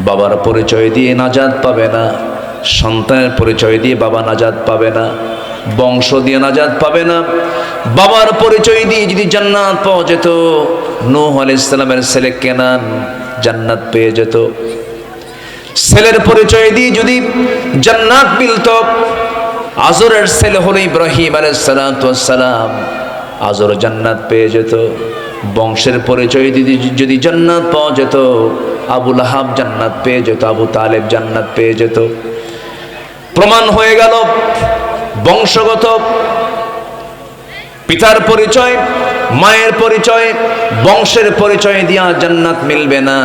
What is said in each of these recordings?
বাবার পরিচয় দিয়ে নাজাত পাবে না, সন্তানের পরিচয় দিয়ে বাবা নাজাত পাবে না, বংশ দিয়ে নাজাত পাবে না। বাবার পরিচয় দিয়ে যদি জান্নাত পাওয়া যেত, নূহ আলাইহিস সালামের ছেলে কেনান জান্নাত পেয়ে যেত। ছেলের পরিচয় দিয়ে যদি জান্নাত মিলত, আজরের ছেলে হলো ইব্রাহিম আলাইহিস সালাম, আজর জান্নাত পেয়ে যেত। বংশের পরিচয় দিয়ে যদি জান্নাত পাওয়া যেত, আবু লাহাব জান্নাত পেয়ে যেত, আবু তালেব জান্নাত পেয়ে যেত। প্রমাণ হয়ে গেল বংশগত পিতার পরিচয়, মায়ের পরিচয়, বংশের পরিচয় দিয়া জান্নাত মিলবে না।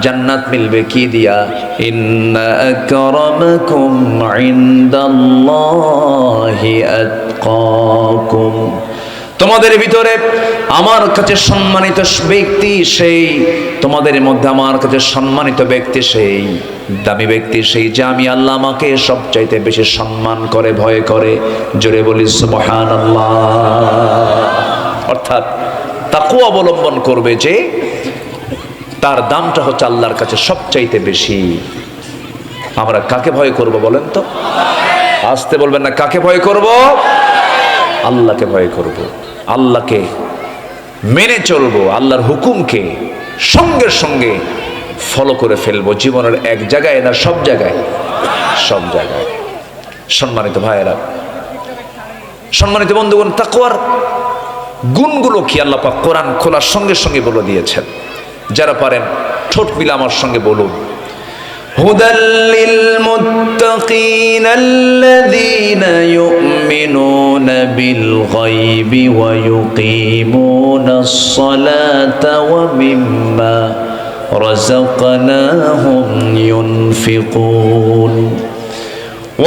জান্নাত মিলবে কি দিয়া? ইন্না আকরামাকুম ইনদাল্লাহি আতকাকুম, তোমাদের ভিতরে আমার কাছে সম্মানিত ব্যক্তি সেই, তোমাদের মধ্যে আমার কাছে সম্মানিত ব্যক্তি সেই, দামি ব্যক্তি সেই, যে আমি আল্লাহ আমাকে সবচাইতে বেশি সম্মান করে, ভয় করে। জোরে বলি সুবহানাল্লাহ। অর্থাৎ তাকওয়া অবলম্বন করবে যে তার দামটা হচ্ছে আল্লাহর কাছে সবচাইতে বেশি। আমরা কাকে ভয় করব বলেন তো? আসতে বলবেন না, কাকে ভয় করব? আল্লাহকে ভয় করব, আল্লাহকে মেনে চলবো, আল্লাহর হুকুমকে সঙ্গে সঙ্গে ফলো করে ফেলবো। জীবনের এক জায়গায় না, সব জায়গায়, সব জায়গায়। সম্মানিত ভাইয়েরা, সম্মানিত বন্ধুগণ, তাকওয়ার গুণগুলো কি আল্লাহ পাক কোরআন খোলার সঙ্গে সঙ্গে বলে দিয়েছেন। যারা পারেন ঠোঁট মিলে আমার সঙ্গে বলুন, হুদাল্লিল মুত্তাকিন আল্লাযীনা ইউমিনুনা বিল গায়বি ওয়া ইউকিমুনাস সালাতা ওয়া মিম্মা রাযাকনাহুম ইউনফিকুন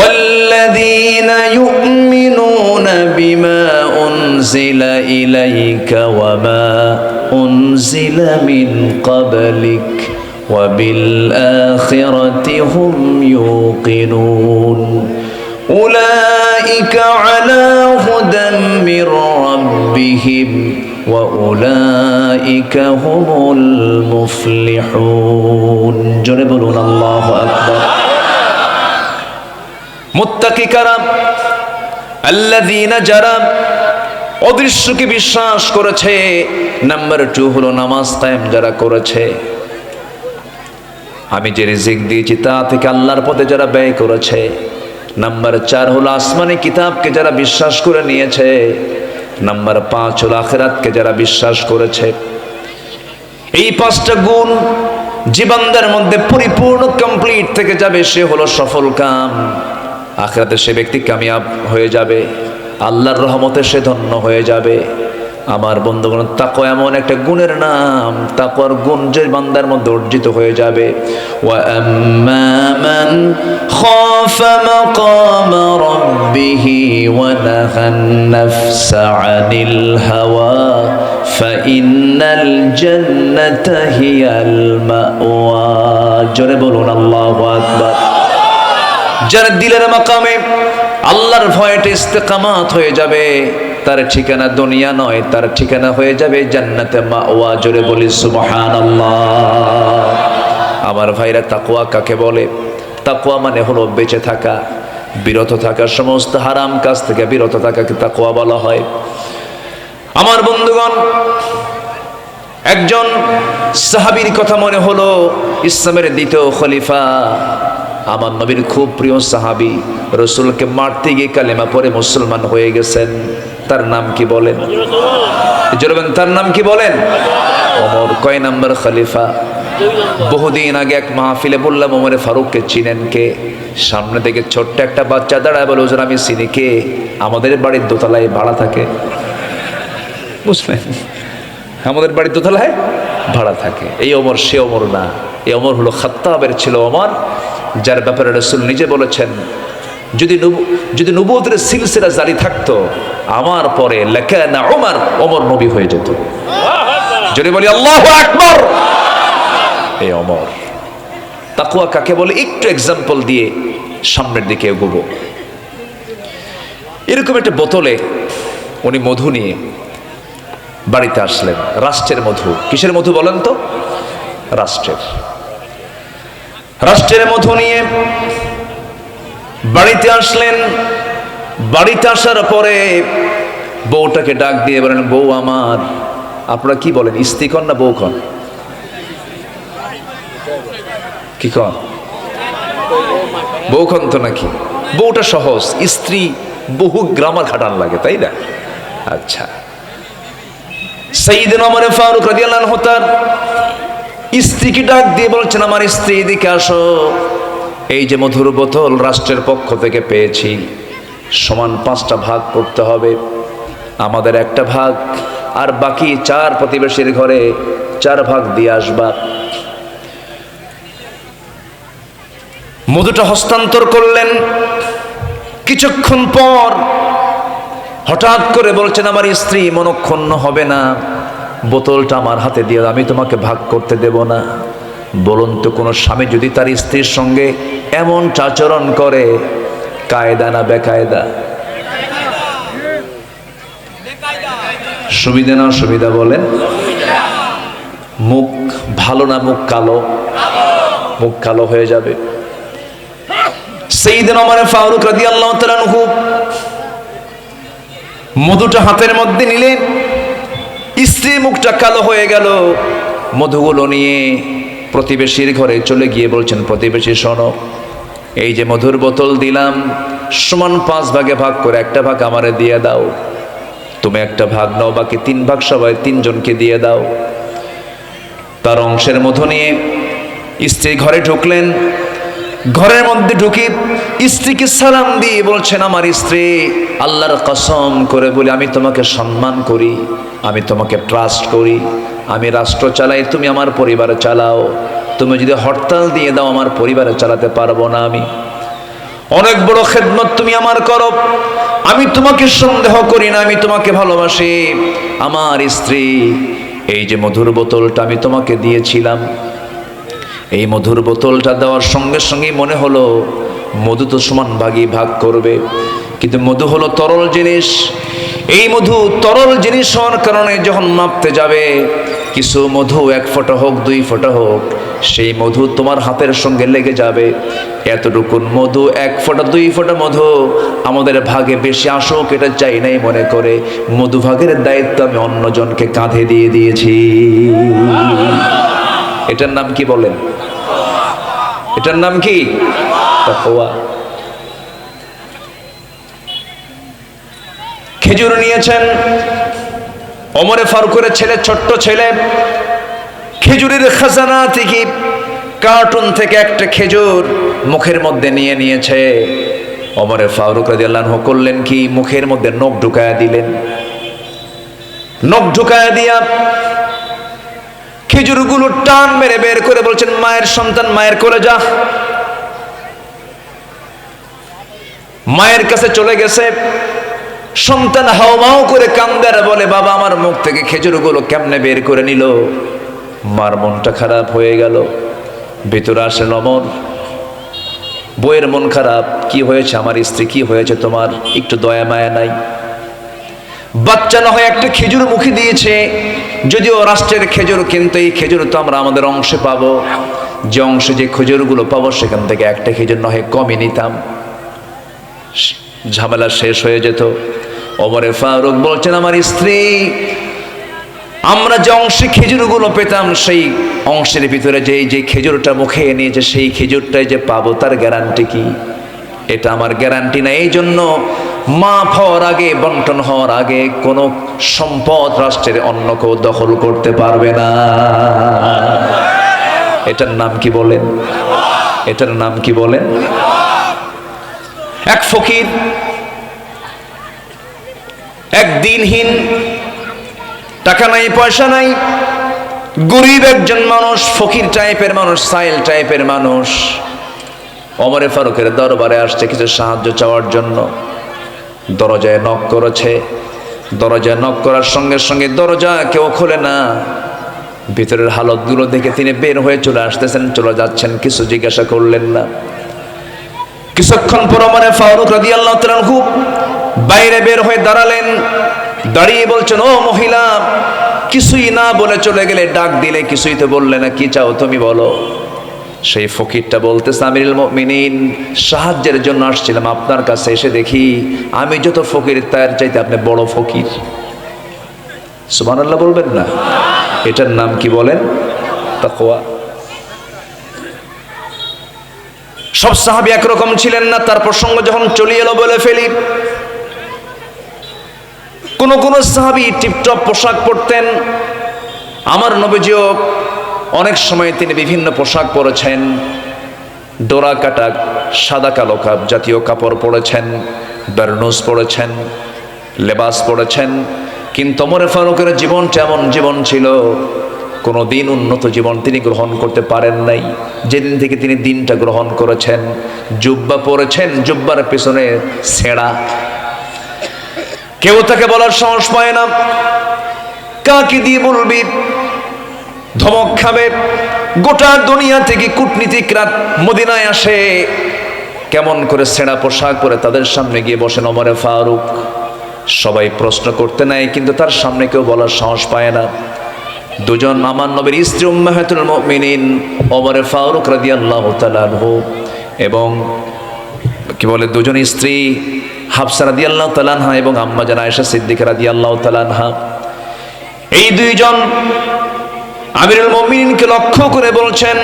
والذين يؤمنون بما أنزل إليك وما أنزل من قبلك وبالآخرة هم يوقنون أولئك على هدى من ربهم وأولئك هم المفلحون جربون الله أكبر মুত্তাকি কারা? আল্লাযীনা, যারা অদৃশ্যকে বিশ্বাস করেছে। নাম্বার 2 হলো নামাজ কায়েম যারা করেছে। আমি যে রিজিক দিয়েছি তা থেকে আল্লাহর পথে যারা ব্যয় করেছে। নাম্বার 4 হলো আসমানি কিতাবকে যারা বিশ্বাস করে নিয়েছে। নাম্বার 5 হলো আখিরাতকে যারা বিশ্বাস করেছে। এই 5টা গুণ জীবনদের মধ্যে পরিপূর্ণ কমপ্লিট থেকে যাবে, সে হলো সফল কাম। আখিরাতে সে ব্যক্তি কামিয়াব হয়ে যাবে, আল্লাহর রহমতে সে ধন্য হয়ে যাবে। আমার বন্ধুগণ, তাকওয়া এমন একটা গুণের নাম, তাকওয়ার গুণ যে বান্দার মধ্যে অর্জিত হয়ে যাবে। ওয়া আম্মা মান খাফা মাকাম রাব্বিহি ওয়া নাহান নাফসা আনিল হাওয়া ফাইন্নাল জান্নাতা হিয়াল মাওয়া। জোরে বলুন আল্লাহু আকবার। যার দিলের মাকামে আল্লাহর ভয়টা ইস্তেকামাত হয়ে যাবে, তার ঠিকানা দুনিয়া নয়, তার ঠিকানা হয়ে যাবে জান্নাতে মাওয়া। জোরে বলি সুবহানাল্লাহ। আমার ভাইরা, তাকওয়া কাকে বলে? তাকওয়া মানে হলো বেঁচে থাকা, বিরত থাকা, সমস্ত হারাম কাজ থেকে বিরত থাকাকে তাকওয়া বলা হয়। আমার বন্ধুগণ, একজন সাহাবীর কথা মনে হলো, ইসলামের দ্বিতীয় খলিফা, আমার নবীর খুব প্রিয় সাহাবী, রসুলকে মারতে গিয়ে কালেমা পড়ে মুসলমান হয়ে গেছেন। তার নাম কি বলেন? তার নাম কি বলেন? ওমর। কয় নাম্বার খলিফা? বহুদিন আগে এক মাহফিলে বললাম, ওমরে ফারুককে চিনেন কে? সামনে থেকে ছোট্ট একটা বাচ্চা দাঁড়ায় বলে, হুজুর আমি চিনি। কে? আমাদের বাড়ির দোতলায় ভাড়া থাকে। বুঝলেন? আমাদের বাড়ির দোতলায় ভাড়া থাকে। এই ওমর সে ওমর না, এই ওমর হলো খাত্তাবের ছিল ওমর, যার ব্যাপারে রাসূল নিজে বলেছেন, যদি নবুয়তের সিলসিলা জারি থাকতো আমার পরে লাকানা ওমর, ওমর নবী হয়ে যেত। যদি বলি আল্লাহু আকবার। এই ওমর। তাকওয়া কাকে বলে একটু এক্সাম্পল দিয়ে সামনের দিকে এগোবো। এরকম একটা বোতলে উনি মধু নিয়ে বাড়িতে আসলেন, রাষ্ট্রের মধু। কিসের মধু বলেন তো? রাষ্ট্রের। রাষ্ট্রের মধু নিয়ে বাড়িতে আসলেন। বাড়িতে আসার পরে বউটাকে ডাক দিয়ে বলেন, বউ আমার, আপনারা কি বলেন, স্ত্রী কন না বউ কন? কি কন? বউ কন তো নাকি? বউটা সহজ, স্ত্রী বহু গ্রামার খাটান লাগে, তাই না? আচ্ছা, সাইয়েদনা ওমর ফারুক রাদিয়াল্লাহু আনহু তার স্ত্রীকে ডাক দিয়ে বলছেন, আমার স্ত্রী এদিকে আসো, এই যে মধুর বোতল রাষ্ট্রের পক্ষ থেকে পেয়েছি, সমান 5টা ভাগ করতে হবে, আমাদের একটা ভাগ আর বাকি 4 প্রতিবেশীর ঘরে 4 ভাগ দিয়ে আসবা। মধুটা হস্তান্তর করলেন। কিছুক্ষণ পর হঠাৎ করে বলছেন, আমার স্ত্রী মনক্ষুণ্ণ হবে না, বোতলটা আমার হাতে দিয়ে, আমি তোমাকে ভাগ করতে দেব না। বলুন তো, কোনো স্বামী যদি তার স্ত্রীর সঙ্গে এমন আচরণ করে, কায়দা না বেকায়দা? সুবিধা না অসুবিধা বলেন? মুখ ভালো না মুখ কালো? মুখ কালো হয়ে যাবে। সাইয়েদনা ওমর ফারুক রাদিয়াল্লাহু তাআলা আনহু মধুটা হাতের মধ্যে নিলেন, স্ত্রীর মুখটা কালো হয়ে গেল। মধুগুলো নিয়ে প্রতিবেশীর ঘরে চলে গিয়ে বলছেন, প্রতিবেশী শোনো, এই যে মধুর বোতল দিলাম, সমান 5 ভাগে ভাগ করে একটা ভাগ আমারে দিয়ে দাও, তুমি একটা ভাগ নাও, বাকি 3 ভাগ সবাই 3 জনকে দিয়ে দাও। তার অংশের মধু নিয়ে স্ত্রী ঘরে ঢুকলেন। ঘরের মধ্যে ঢুকি স্ত্রীকে সালাম দিয়ে বলছেন, আমার স্ত্রী, আল্লাহর কসম করে বলি, আমি তোমাকে সম্মান করি, আমি তোমাকে ট্রাস্ট করি, আমি রাষ্ট্র চালাই, তুমি আমার পরিবার চালাও, তুমি যদি হরতাল দিয়ে দাও আমার পরিবারে চালাতে পারবো না। আমি অনেক বড় খেদমত তুমি আমার করো, আমি তোমাকে সন্দেহ করি না, আমি তোমাকে ভালোবাসি। আমার স্ত্রী, এই যে মধুর বোতলটা আমি তোমাকে দিয়েছিলাম, এই মধুর বোতলটা দেওয়ার সঙ্গে সঙ্গেই মনে হলো মধু তো সমান ভাগই ভাগ করবে, কিন্তু মধু হলো তরল জিনিস। এই মধু তরল জিনিস হওয়ার কারণে যখন মাপতে যাবে, কিছু মধু 1 ফোঁটা হোক 2 ফোঁটা হোক, সেই মধু তোমার হাতের সঙ্গে লেগে যাবে। এতটুকুন মধু, 1 ফোঁটা 2 ফোঁটা মধু আমাদের ভাগে বেশি আসুক এটা চাই নাই মনে করে মধু ভাগের দায়িত্ব আমি অন্যজনকে কাঁধে দিয়ে দিয়েছি। এটার নাম কি বলেন? এটার নাম কি? তাকওয়া। খেজুর নিয়েছেন ওমরে ফারুকের ছেলে, ছোট্ট ছেলে, খেজুরের খাজানা থেকে কার্টুন থেকে একটা খেজুর মুখের মধ্যে নিয়ে নিয়েছে। ওমরে ফারুক রাদিয়াল্লাহু আনহু করলেন কি, মুখের মধ্যে নখ ঢুকায়া দিলেন। নখ ঢুকায়া দিয়া খেজুরগুলো টান মেরে বের করে বলছেন, মায়ের সন্তান, মায়ের কোলে যা। মায়ের কাছে চলে গেছে। সন্তান হাউমাউ করে কান্দে আর বলে, বাবা আমার মুখ থেকে খেজুরগুলো কেমনে বের করে নিল। মার মনটা খারাপ হয়ে গেল। ভিতরে আসেন ওমর, বইয়ের মন খারাপ, কি হয়েছে আমার স্ত্রী, কি হয়েছে তোমার, একটু দয়া মায়া নাই? বাচ্চা না হয় একটা খেজুর মুখে দিয়েছে, যদিও রাষ্ট্রের খেজুর, কিন্তু এই খেজুর তো আমরা আমাদের অংশে পাবো, যে অংশে যে খেজুরগুলো পাবো সেখান থেকে একটা খেজুর না হয় কমই নিতাম, ঝামেলা শেষ হয়ে যেত। ওমরে ফারুক বলছেন, আমার স্ত্রী, আমরা যে অংশে খেজুরগুলো পেতাম সেই অংশের ভিতরে যে খেজুরটা মুখে নিয়েছে সেই খেজুরটাই যে পাবো তার গ্যারান্টি কি? এটা আমার গ্যারান্টি না। এই জন্য মাপ হওয়ার আগে, বন্টন হওয়ার আগে কোনো সম্পদ রাষ্ট্রের অন্য কেউ দখল করতে পারবে না। এটার নাম কি বলেন? এটার নাম কি বলেন? এক ফকির, এক দিনহীন, টাকা নাই পয়সা নাই, গরিব একজন মানুষ, ফকির টাইপের মানুষ, সাইল টাইপের মানুষ, ওমরে ফারুকের দরবারে আসছে কিছু সাহায্য চাওয়ার জন্য। দরজায় নক করেছে। দরজায় নক করার সঙ্গে সঙ্গে দরজা কেউ খোলে না। ভিতরের হালতগুলো দেখে তিনি বের হয়ে চলে আসতেছেন, চলে যাচ্ছেন, কিছু জিজ্ঞাসা করলেন না। কিছুক্ষণ পর ওমরে ফারুক রাদিয়াল্লাহু তাআলা আনহু বাইরে বের হয়ে দাঁড়ালেন। দাঁড়িয়ে বলছেন, ও মহিলা, কিছুই না বলে চলে গেলে, ডাক দিলে কিছুই তো বললে না, কি চাও তুমি বলো? সেই ফকিরটা বলতেছে, আমিরুল মুমিনিন, সাহায্যের জন্য আসছিলাম আপনার কাছে, এসে দেখি আমি যত ফকির তার চাইতে আপনি বড় ফকির। সুবহানাল্লাহ বলবেন না? এটার নাম কি বলেন? তাকওয়া। সব সাহাবী একরকম ছিলেন না। তার প্রসঙ্গ যখন চলে এলো বলে ফেলি। কোন কোন সাহাবী টিপটপ পোশাক পরতেন। আমার নবীজিও অনেক সময় তিনি বিভিন্ন পোশাক পরেছেন, ডোরা কাটা সাদা কালো জাতীয় কাপড় পরেছেন, বারনুস পরেছেন, লেবাস পরেছেন। কিন্তু ওমর ফারুকের জীবনটা এমন জীবন ছিল, কোনো দিন উন্নত জীবন তিনি গ্রহণ করতে পারেন নাই। যেদিন থেকে তিনি দিনটা গ্রহণ করেছেন, জুব্বা পরেছেন, জুব্বার পেছনে ছেঁড়া, কেউ তাকে বলার সাহস পায় না। কাকে দিয়ে বলবি? ধমক খাবে। গোটা দুনিয়া থেকে কূটনীতিকরা মদিনায় আসে, কেমন করে ছেঁড়া পোশাক পরে তাদের সামনে গিয়ে বসেন ওমরে ফারুক। সবাই প্রশ্ন করতে নাই, কিন্তু তার সামনে কেউ বলার সাহস পায় না। দুজন আমার নবীর স্ত্রী উম্মাহাতুল মুমিনিন ওমরে ফারুক রাদিয়াল্লাহু তাআলা আনহু এবং কি বলে দুজন স্ত্রী হাফসা রাদিয়াল্লাহু তাআলা আনহা এবং আম্মা জান আয়েশা সিদ্দিকা রাদিয়াল্লাহু তাআলা আনহা, এই দুইজন আমিরুল মুমিনিনকে লক্ষ্য করে বলছেন,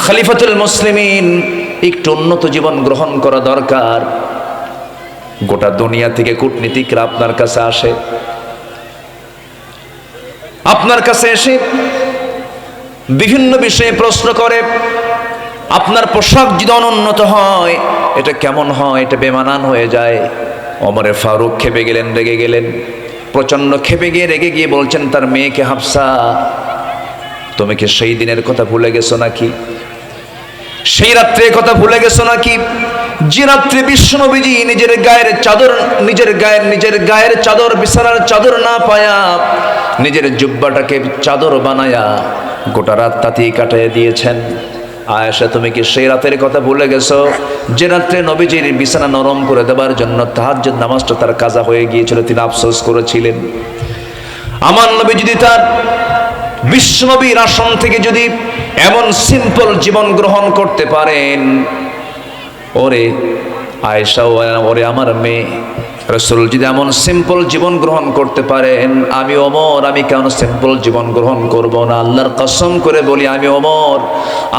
খলিফাতুল মুসলিমিন, একটু উন্নত জীবন গ্রহণ করা দরকার। গোটা দুনিয়া থেকে কূটনীতিকরা আপনার কাছে আসে, আপনার কাছে এসে বিভিন্ন বিষয়ে প্রশ্ন করে। আপনার পোশাক যদি অনুন্নত হয়, এটা কেমন হয়? এটা বেমানান হয়ে যায়। ওমরে ফারুক খেপে গেলেন, রেগে গেলেন, প্রচন্ড খেপে গিয়ে রেগে গিয়ে বলছেন তার মেয়েকে, হাফসা, তুমি কি সেই দিনের কথা ভুলে গেছো নাকি? সেই রাত্রে কথা ভুলে গেছো নাকি? যে রাত্রে বিশ্বনবীজি নিজের গায়ের চাদর বিছানার চাদর না পায়া নিজের জুব্বাটাকে চাদর বানায়া গোটা রাত তাতেই কাটিয়ে দিয়েছেন। আয়েশা, তুমি কি সেই রাতের কথা ভুলে গেছো যে রাত্রে নবীজির বিছানা নরম করে দেবার জন্য তাহাজ্জুদ নামাজটা তার কাজা হয়ে গিয়েছিল, তিনি আফসোস করেছিলেন। আমার নবী যদি তার বিশ্বনবীর আসন থেকে যদি এমন সিম্পল জীবন গ্রহণ করতে পারেন, ওরে আয়েশা, ওরে আমার মেয়ে, রাসূল যদি এমন সিম্পল জীবন গ্রহণ করতে পারেন, আমি ওমর, আমি কেন সিম্পল জীবন গ্রহণ করব না? আল্লাহর কসম করে বলি, আমি ওমর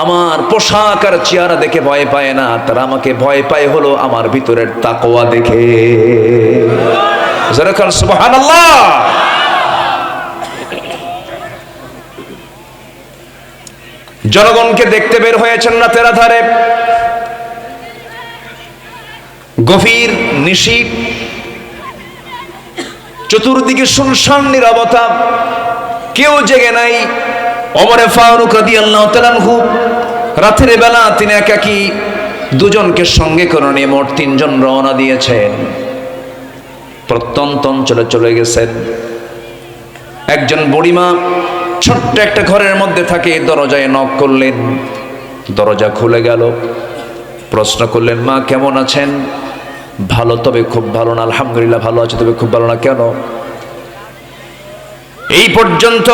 আমার পোশাক আর চেহারা দেখে ভয় পায় না, তারা আমাকে ভয় পায় হলো আমার ভিতরের তাকওয়া দেখে। সুবহানাল্লাহ। জনগণকে দেখতে বের হয়েছেন রাতের আধারে, গভীর নিশি, চতুর্দিকে শুনশান নীরবতা, কেউ জেগে নাই। ওমরে ফারুক রাদিয়াল্লাহু তাআলা আনহু রাতের বেলা তিনি একাকী দুজনকে সঙ্গে করে নিয়ে মোট তিনজন রওনা দিয়েছেন। প্রত্যন্ত অঞ্চলে চলে গেছেন। একজন বুড়িমা ছোট্ট একটা ঘরের মধ্যে থাকে, দরজায় নক করলেন, দরজা খুলে গেল। প্রশ্ন করলেন, মা কেমন আছেন? ভালো, তবে খুব ভালো না। আলহামদুলিল্লাহ ভালো আছে, তবে খুব ভালো না। কেন? এই পর্যন্ত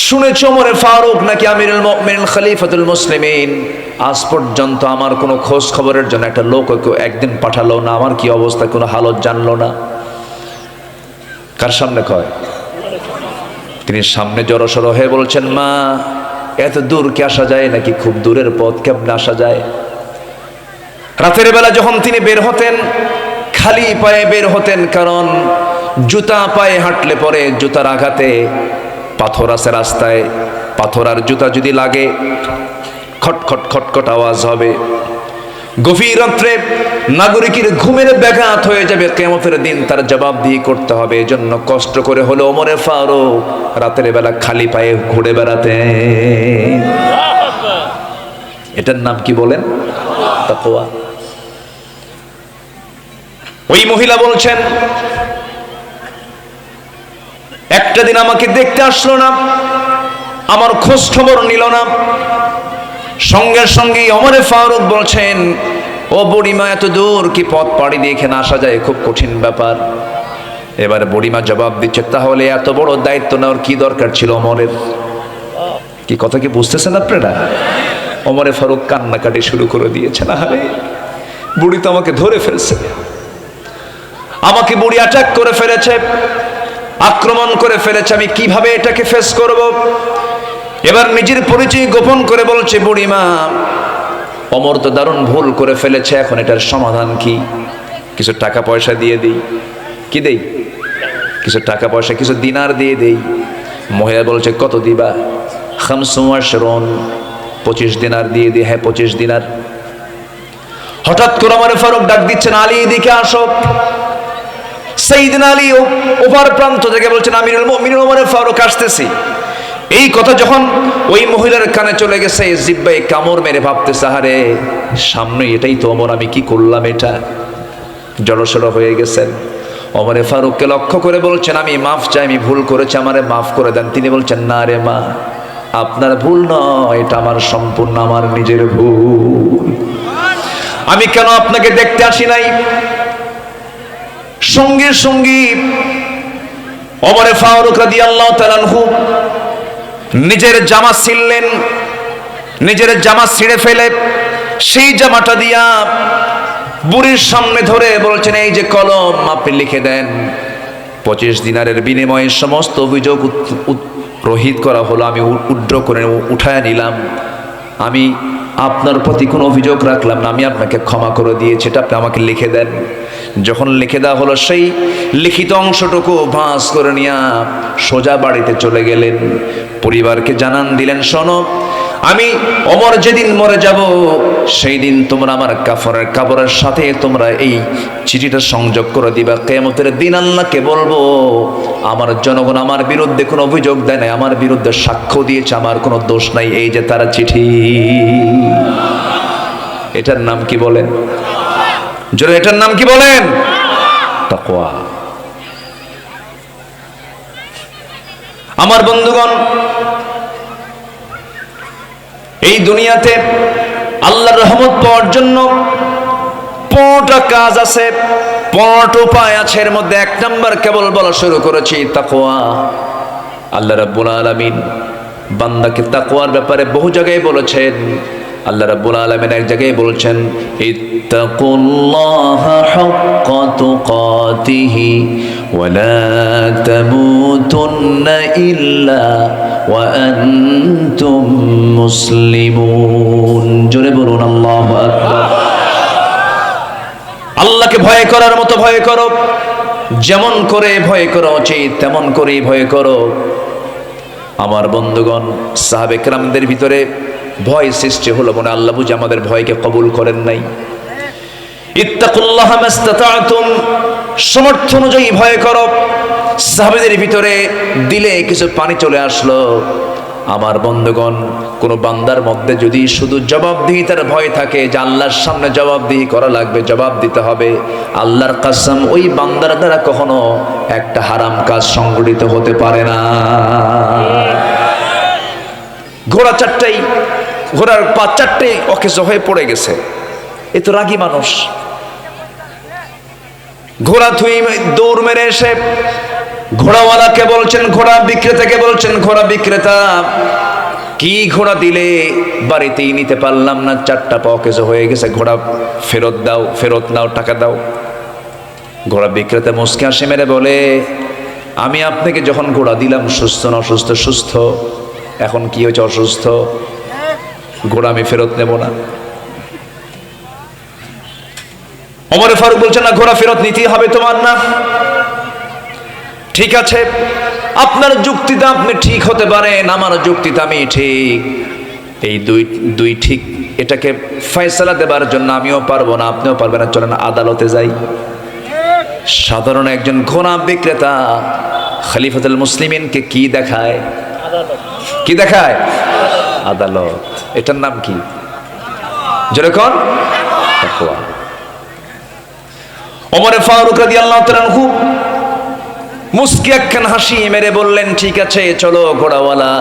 শুনেছ ওমরে ফারুক নাকি আমিরুল মুমিনিন খলিফাতুল মুসলিমিন, আজ পর্যন্ত আমার কোনো খোঁজ খবরের জন্য একটা লোক একদিন পাঠালো না, আমার কি অবস্থা কোনো হালত জানলো না। কার সামনে কয়? তিনি সামনে জড়সড় হয়ে বলছেন, মা এত দূর কি আসা যায় নাকি? খুব দূরের পথ, কেমনে আসা যায়? রাতের বেলা যখন তিনি বের হতেন, খালি পায়ে বের হতেন, কারণ জুতা পায়ে হাঁটলে পরে জুতার আঘাতে পাথর আছে রাস্তায়, পাথর আর জুতা যদি লাগে খটখট খটখট আওয়াজ হবে। গভীর রাত্রে নাগরিকের ঘুমের ব্যাঘাত হয়ে যাবে, কিয়ামতের দিন তার জবাবদিহি করতে হবে। এজন্য কষ্ট করে হলো ওমরে ফারুক রাতের বেলা খালি পায়ে ঘুরে বেড়াতেন। এটার নাম কি বলেন? তাকওয়া। ওই মহিলা বলছেন, একটা দিন আমাকে দেখতে আসলো না, আমার খোঁজ খবর নিল না। সঙ্গে সঙ্গে ওমরে ফারুক বলছেন, ও বুড়িমা, এত দূর কি পথ পাড়ি দিয়ে এখানে আসা যায়? খুব কঠিন ব্যাপার। এবারে বুড়িমা জবাব দিচ্ছে, তাহলে এত বড় দায়িত্ব নেওয়ার কি দরকার ছিল ওমরের? কি কথা কি বুঝতেছেন আপনারা? ওমরে ফারুক কান্নাকাটি শুরু করে দিয়েছেন, আরে বুড়ি তো আমাকে ধরে ফেলছে, আমাকে বুড়ি অ্যাটাক করে ফেলেছে, আক্রমণ করে ফেলেছে, আমি কিভাবে এটাকে ফেস করব? এবার নিজের পরিচয় গোপন করে বলছে, বুড়িমা ওমর তো দারুণ ভুল করে ফেলেছে, এখন এটার সমাধান কি? কিছু টাকা পয়সা দিয়ে দিই। কি দেই? কিছু টাকা পয়সা, কিছু দিনার দিয়ে দেই। মহিলা বলছে, কত দিবা? 25 দিনার দিয়ে দিই। হ্যাঁ 25 দিনার। হঠাৎ করে ওমর ফারুক ডাক দিচ্ছেন, আলী এদিকে আসো। সাইয়েদনা আলী ওপার প্রান্ত থেকে বলছেন, আমিরুল মুমিনিন ওমর ফারুক আসতেছি। এই কথা যখন ওই মহিলার কানে চলে গেছে, জিহ্বায় কামড় মেরে ভাবতেছে, আরে সামনে এটাই তো ওমর, আমি কি করলাম? এটা জড়সড় হয়ে গেছেন। ওমরে ফারুককে লক্ষ্য করে বলছেন, আমি মাফ চাই, আমি ভুল করেছি, আমারে মাফ করে দেন। তিনি বলছেন, না রে মা, আপনার ভুল নয়, এটা আমার সম্পূর্ণ আমার নিজের ভুল। আমি কেন আপনাকে দেখতে আসি নাই? সঙ্গে সঙ্গে ওমরে ফারুক রাদিয়াল্লাহু তাআলা আনহু নিজের জামা ছিঁড়লেন, নিজের জামা ছিঁড়ে ফেলে সেই জামাটা দিয়া বুড়ির সামনে ধরে বলছেন, এই যে কলম, আপনি লিখে দেন। 25 দিনারের বিনিময়ে সমস্ত অভিযোগ রহিত করা হলো, আমি উড্র করে উঠায় নিলাম। আমি আপনার প্রতি কোনো অভিযোগ রাখলাম না, আমি আপনাকে ক্ষমা করে দিয়েছি, এটা আপনি আমাকে লিখে দেন। যখন লিখে দেওয়া হলো, সেই লিখিত অংশটুকু ভাঁজ করে নিয়ে সোজা বাড়িতে চলে গেলেন। পরিবারকে জানান দিলেন, শোনো, আমি ওমর যেদিন মরে যাব সেই দিন তোমরা আমার কাফনের সাথে তোমরা এই চিঠিটা সংযোগ করে দিবা। কিয়ামতের দিন আল্লাহকে বলবো, আমার জনগণ আমার বিরুদ্ধে কোনো অভিযোগ দেয় নাই, আমার বিরুদ্ধে সাক্ষ্য দিয়েছে, আমার কোনো দোষ নাই, এই যে তারা চিঠি। এটার নাম কি বলেন? জোরে এটার নাম কি বলেন? তাকওয়া। আমার বন্ধুগণ, এই দুনিয়াতে আল্লাহর রহমত পাওয়ার জন্য 5টা কাজ আছে, 5টা উপায় আছে। এর মধ্যে 1 নাম্বার কেবল বলা শুরু করেছি, তাকওয়া। আল্লাহ রাব্বুল আলামিন বান্দাকে তাকওয়ার ব্যাপারে বহু জায়গায় বলেছেন। আল্লাহ রাব্বুল আলামিন এক জায়গায় বলছেন, ইত্তাকুল্লাহা হাক্কা তুকাতিহি ওয়া লা তামুতুন্না ইল্লা ওয়া আনতুম মুসলিমুন। জোরে বলুন আল্লাহু আকবার। আল্লাহকে ভয় করার মতো ভয় করো, যেমন করে ভয় করা উচিত তেমন করেই ভয় করো। আমার বন্ধুগণ, সাহাবে কেরামদের ভিতরে ভয় সৃষ্টি হলো, মনে আল্লাহ বুঝে আমাদের ভয়কে কবুল করেন নাই। ইত্তাকুল্লাহা মাস্তাতা'তুম, সামর্থ্য অনুযায়ী ভয় করো। সাহাবেদের ভিতরে দিলে কিছু পানি চলে আসলো। আমার বন্ধুগণ, কোন বান্দার মধ্যে যদি শুধু জবাবদিহিতার ভয় থাকে, যে আল্লাহর সামনে জবাবদিহি করা লাগবে, জবাব দিতে হবে, আল্লাহর কসম ওই বান্দার দ্বারা কখনো একটা হারাম কাজ সংগঠিত হতে পারে না। ঘোড়া 4টাই, ঘোড়ার পা 4টে অকেজ হয়ে পড়ে গেছে, এ তো রাগী মানুষ। ঘোড়া থুই দৌড় মেরে এসে ঘোড়াওয়ালাকে বলছেন, ঘোড়া বিক্রেতাকে বলছেন, ঘোড়া বিক্রেতা কি ঘোড়া দিলে? বাড়িতেই নিতে পারলাম না, 4টা পা অকেজ হয়ে গেছে, ঘোড়া ফেরত দাও, ফেরত নাও, টাকা দাও। ঘোড়া বিক্রেতা মুচকি হাসি মেরে বলে, আমি আপনাকে যখন ঘোড়া দিলাম সুস্থ না অসুস্থ? সুস্থ। এখন কি হয়েছে? অসুস্থ। ঘোড়া আমি ফেরত নেব না। ওমর ফারুক বলছেন, না, ঘোড়া ফেরত নিতেই হবে তোমার। না, ঠিক আছে, আপনার যুক্তিতে আপনি ঠিক হতে পারেন, আমার যুক্তিতে আমি ঠিক। এই দুই ঠিক, এটাকে ফয়সালা দেবার জন্য আমিও পারবো না, আপনিও পারবেন না, চলেন আদালতে যাই। সাধারণ একজন ঘোড়া বিক্রেতা খলিফাতুল মুসলিমিনকে কি দেখায়? কি দেখায়? আদালত। এটার নাম কি? যেরকম তাকওয়া। ওমর ফারুক রাদিয়াল্লাহু তাআলা আনহু মুস্কি একখান হাসি মেরে বললেন, ঠিক আছে চলো ঘোড়াওয়ালা,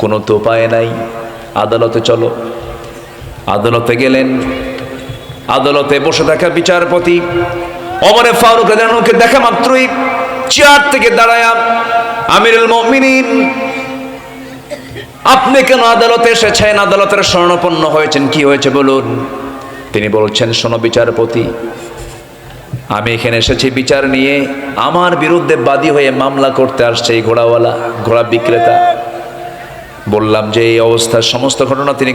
কোনো তো উপায় নাই, আদালতে চলো। আদালতে গেলেন। আদালতে বসে থাকা বিচারপতি ওমর ফারুক রাদিয়াল্লাহু আনহুকে দেখা মাত্রই চেয়ার থেকে দাঁড়ায়া আমিরুল মুমিনিন আপনি কেন আদালতে এসেছেন, আদালতের শরণাপন্ন হয়েছেন, কি হয়েছে বলুন? তিনি বলছেন, শোনো বিচারপতি, আমি এখানে এসেছি বিচার নিয়ে, আমার বিরুদ্ধে বাদী হয়ে মামলা করতে আসছে এই ঘোড়াওয়ালা, ঘোড়া বিক্রেতা। বললাম যে এই অবস্থার সমস্ত ঘটনা তিনি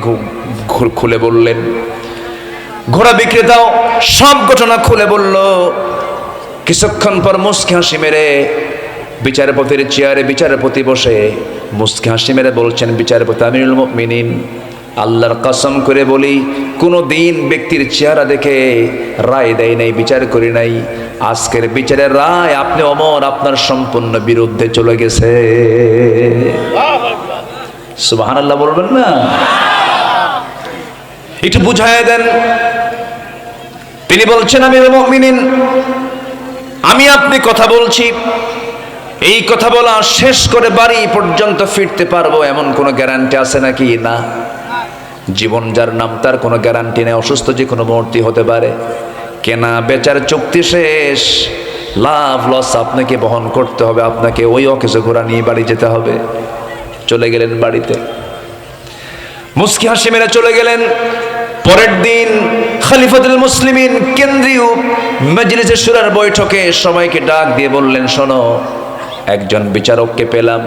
খুলে বললেন। ঘোড়া বিক্রেতাও সব ঘটনা খুলে বলল। কিছুক্ষণ পর মুস্কি হাসি মেরে বিচারপতির চেয়ারে বিচারপতি বসে মুস্কি হাসি মেরে বলছেন, বিচারপতি আমিরুল মুমিনিন, আল্লাহর কসম করে বলি, কোনো দিন ব্যক্তির চেহারা দেখে রায় দেয় নাই, বিচার করি নাই। আজকের বিচারের রায় আপনি অমর, আপনার সম্পূর্ণ বিরুদ্ধে চলে গেছে। সুবহানাল্লাহ বলবেন না? একটু বুঝায় দেন। তিনি বলছেন, আমিরুল মুমিনিন, আমি আপনি কথা বলছি, এই কথা বলা শেষ করে বাড়ি পর্যন্ত ফিরতে পারবো এমন কোনো গ্যারান্টি আছে নাকি? না। জীবন যার নাম তার কোনো গ্যারান্টি নেই, অসুস্থ যে কোনো মুহূর্তে হতে পারে। কেনা বেচার চুক্তি শেষ, লাভ লস আপনাকে বহন করতে হবে, আপনাকে ওই অকেজো ঘোড়া নিয়ে বাড়ি যেতে হবে। চলে গেলেন বাড়িতে, মুস্কি হাসি মেরে চলে গেলেন। পরের দিন খলিফাতুল মুসলিমিন কেন্দ্রীয় মজলিসে শুরার বৈঠকে সবাইকে ডাক দিয়ে বললেন, শোনো, একজন বিচারককে পেলাম,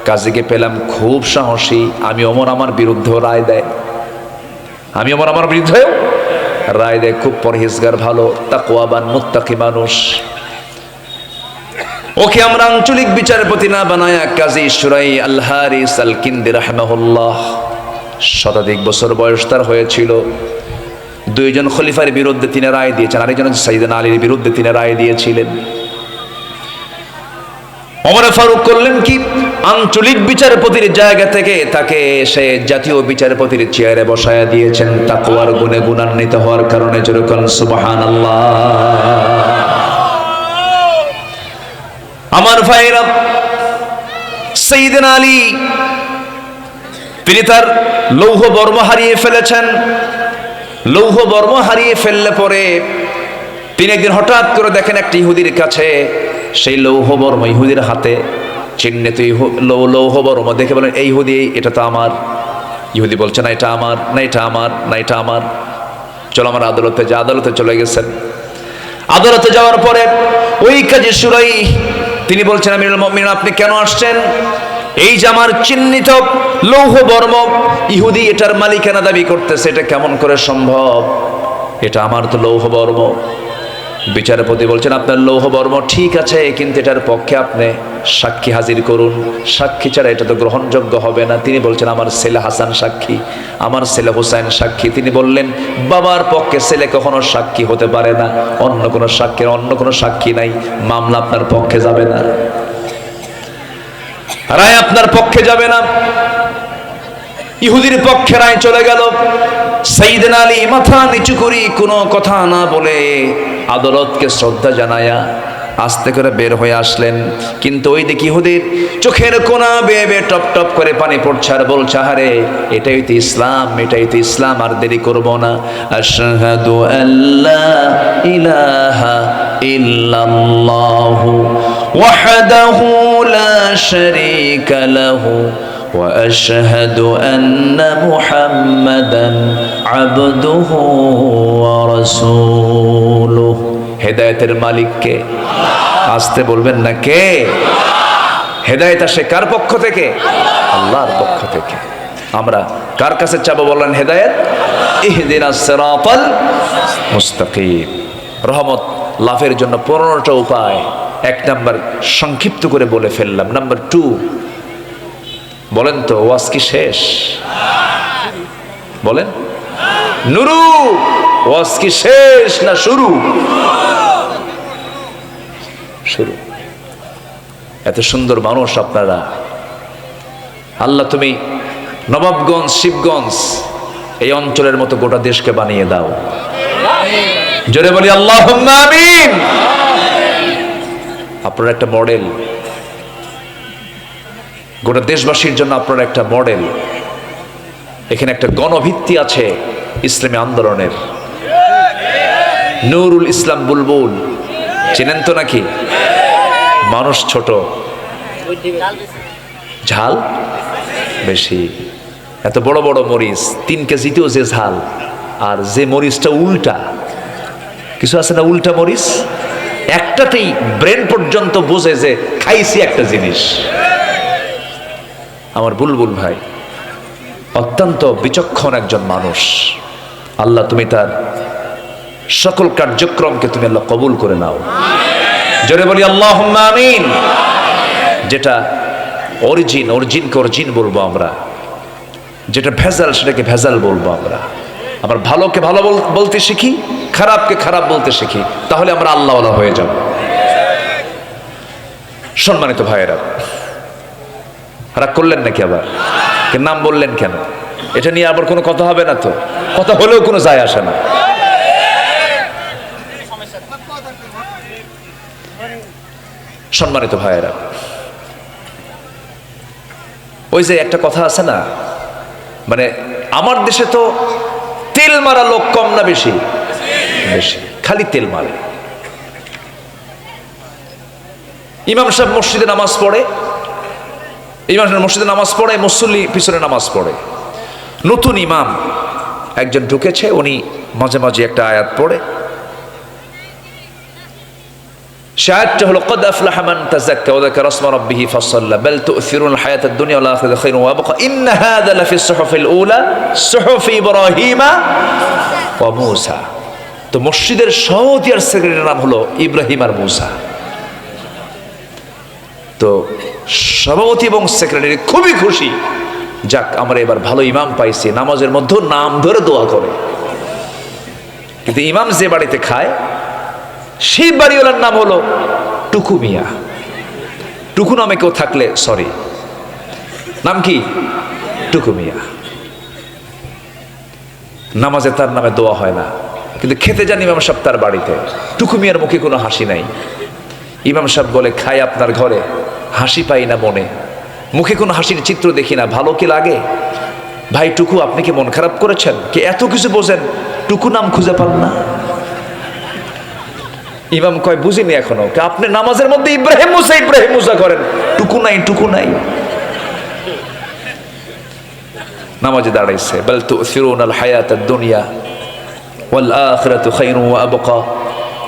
কাজীকে পেলাম, খুব সাহসী, আমি ওমর আমার বিরুদ্ধেও রায় দেয়, আমি ওমর আমার বিরুদ্ধেও রায় দেয়, খুব পরহেজগার, ভালো তাকওয়াবান মুত্তাকি মানুষ। ওকে আমরা আঞ্চলিক বিচারপতি না বানায়া কাজী শুরাই আল হারিস আল কিন্দি রাহিমাহুল্লাহ, শতাধিক বছর বয়স তার হয়েছিল, দুইজন খলিফার বিরুদ্ধে তিনি রায় দিয়েছেন, আরেকজন সাইয়েদনা আলীর বিরুদ্ধে তিনি রায় দিয়েছিলেন। ওমর ফারুক করলেন কি, আঞ্চলিক বিচারপতির জায়গা থেকে তাকে সে জাতীয় বিচারপতির চেয়ারে বসায়া দিয়েছেন, তাকওয়ার গুণে গুণান্বিত হওয়ার কারণে। যেরকম সুবহানাল্লাহ। আমার ভাইরা, সাইয়েদনা আলী তিনি তার লৌহ বর্ম হারিয়ে ফেলেছেন। লৌহ বর্ম হারিয়ে ফেললে পরে তিনি একদিন হঠাৎ করে দেখেন একটা ইহুদির কাছে সেই লৌহ বর্ম ইহুদির হাতে চিহ্নিত লৌহ বর্ম দেখে বলেন, এই ইহুদি, এটা তো আমার। ইহুদি বলছে, না এটা আমার, না এটা আমার, না এটা আমার, চলো আমার আদালতে যা। আদালতে চলে গেছেন। আদালতে যাওয়ার পরে ওই কাজী শুরাই তিনি বলছেন, আমিরুল মুমিনিন, আপনি কেন আসছেন? এই যে আমার চিহ্নিত লৌহ বর্ম, ইহুদি এটার মালিকানা দাবি করতেছে, এটা কেমন করে সম্ভব? এটা আমার তো লৌহ বর্ম। বিচারপতি বলছেন, আপনার লৌহ বর্ম ঠিক আছে, কিন্তু এটার পক্ষে আপনি সাক্ষী হাজির করুন, সাক্ষী ছাড়া এটা তো গ্রহণযোগ্য হবে না। তিনি বলছেন, আমার ছেলে হাসান সাক্ষী, আমার ছেলে হুসাইন সাক্ষী। তিনি বললেন, বাবার পক্ষে ছেলে কখনো সাক্ষী হতে পারে না, অন্য কোনো সাক্ষী নাই, মামলা আপনার পক্ষে যাবে না, রায় আপনার পক্ষে যাবে না। ইহুদির পক্ষে রায় চলে গেল। সাইয়েদনা আলী মাথা নিচু করি কোনো কথা না বলে আদালতকে শ্রদ্ধা জানায়া আস্তে করে বের হয়ে আসলেন। কিন্তু ওই দিকে ইহুদির চোখের কোনা বেয়ে বেয়ে টপ টপ করে পানি পড়ছে আর বলছে, আহারে, এটাই তো ইসলাম, এটাই তো ইসলাম, আর দেরি করব না। আশহাদু আল্লা ইলাহা ইল্লাল্লাহু ওয়াহদাহু লা শারীকা লাহু وأشهد أن محمدا عبده ورسوله। হেদায়েতের মালিক কে? আসতে বলবেন না, কে? হেদায়েত আসে কার পক্ষ থেকে? আল্লাহর পক্ষ থেকে। আমরা কার কাছে চাবো বলেন? হেদায়েত। ইহদিনাস সিরাতাল মুস্তাকিম। রহমত লাভের জন্য 15টা উপায়, 1 নাম্বার সংক্ষিপ্ত করে বলে ফেললাম। নাম্বার 2, বলেন তো ওয়াজ কি শেষ? বলেন নুরু, ওয়াজ কি শেষ না শুরু? শুরু। এত সুন্দর মানুষ আপনারা। আল্লাহ তুমি নবাবগঞ্জ, শিবগঞ্জ এই অঞ্চলের মতো গোটা দেশকে বানিয়ে দাও। জোরে বলি আল্লাহুম্মা আমিন। আপনারা একটা মডেল, গোটা দেশবাসীর জন্য আপনারা একটা মডেল। এখানে একটা গণভিত্তি আছে ইসলামী আন্দোলনের। নুরুল ইসলাম বুলবুল চেনেন তো নাকি? মানুষ ছোট, ঝাল বেশি। এত বড় বড় মরিচ 3 কেজিতেও যে ঝাল, আর যে মরিচটা উল্টা, কিছু আছে না উল্টা মরিচ, একটাতেই ব্রেন পর্যন্ত বোঝে যে খাইছি একটা জিনিস। আমার বুলবুল ভাই অত্যন্ত বিচক্ষণ একজন মানুষ। আল্লাহ তুমি তার সকল কার্যক্রমকে তুমি আল্লাহ কবুল করে নাও, জোরে বলি আল্লাহুম্মা আমিন। যেটা অরিজিনকে অরিজিন বলবো আমরা, যেটা ভেজাল সেটাকে ভেজাল বলবো আমরা। আবার ভালোকে ভালো বলতে শিখি, খারাপকে খারাপ বলতে শিখি, তাহলে আমরা আল্লাহওয়ালা হয়ে যাব। সম্মানিত ভাইয়েরা, রাগ করলেন নাকি আবার? নাম বললেন কেন? এটা নিয়ে আবার কোনো কথা হবে না তো? কথা হলেও কোনো যায় আসে না। সম্মানিত ভাইয়েরা, ওই যে একটা কথা আছে না, মানে আমার দেশে তো তেল মারা লোক কম না বেশি? বেশি, খালি তেল মারে। ইমাম সাহেব মসজিদে নামাজ পড়ে, ইমাম সাহেব মসজিদে নামাজ পড়ে, মুসল্লি পিছনে নামাজ পড়ে। নতুন ইমাম একজন ঢুকেছে, উনি মাঝে মাঝে একটা আয়াত পড়ে। শায়াতটা হলো قد أفلح من تزكى وذكر اسم ربه فصلى بل تؤثرون الحياة الدنيا والآخرة خير وأبقى إن هذا لفي الصحف الأولى صحف إبراهيم وموسى। তো মসজিদের সভাপতি আর সেক্রেটারির নাম হলো ইব্রাহিম আর মুসা। তো সভাপতি এবং সেক্রেটারি খুবই খুশি, যাক আমরা এবার ভালো ইমাম পাইছি, নামাজের মধ্যে নাম ধরে দোয়া করে। কিন্তু ইমাম যে বাড়িতে খায় সেই বাড়িওয়ালার নাম হলো টুকু মিয়া। টুকু নামে কেউ থাকলে সরি, নাম কি? টুকু মিয়া। নামাজে তার নামে দোয়া হয় না, কিন্তু খেতে যান ইমাম সাহেব তার বাড়িতে। টুকু মিয়ার মুখে কোনো হাসি নাই। ইমাম সাহেব বলে, খাই আপনার ঘরে, হাসি পাই না মনে, মুখে কোনো হাসির চিত্র দেখি না, ভালো কি লাগে? ভাই টুকু, আপনি কি মন খারাপ করেছেন? কি এত কিছু বোঝেন, টুকু নাম খুঁজে পান না? ইমাম কয়, বুঝিনি এখনো। আপনি নামাজের মধ্যে ইব্রাহিম মুসা করেন, টুকু নাই, টুকু নাই। নামাজে দাঁড়াইছে, বাল তুসিরুনাল হায়াতাদ দুনিয়া ওয়াল আখিরাতু খায়রুন ওয়া আবকা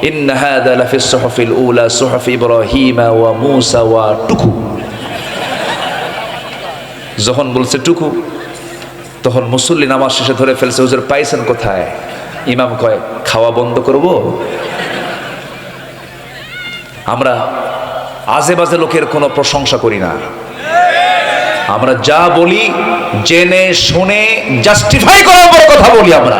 ইন্ন হাযা লাফিস সুহুফিল উলা সুহুফ ইব্রাহিম ওয়া মুসা ওয়া টুকু। যখন বলছে টুকু, তখন মুসল্লি নামাজ শেষে ধরে ফেলছে, হুজুর পাইছেন কোথায়? ইমাম কয়, খাওয়া বন্ধ করব? আমরা আজে বাজে লোকের কোনো প্রশংসা করি না। আমরা যা বলি জেনে শুনে জাস্টিফাই করার পর কথা বলি আমরা।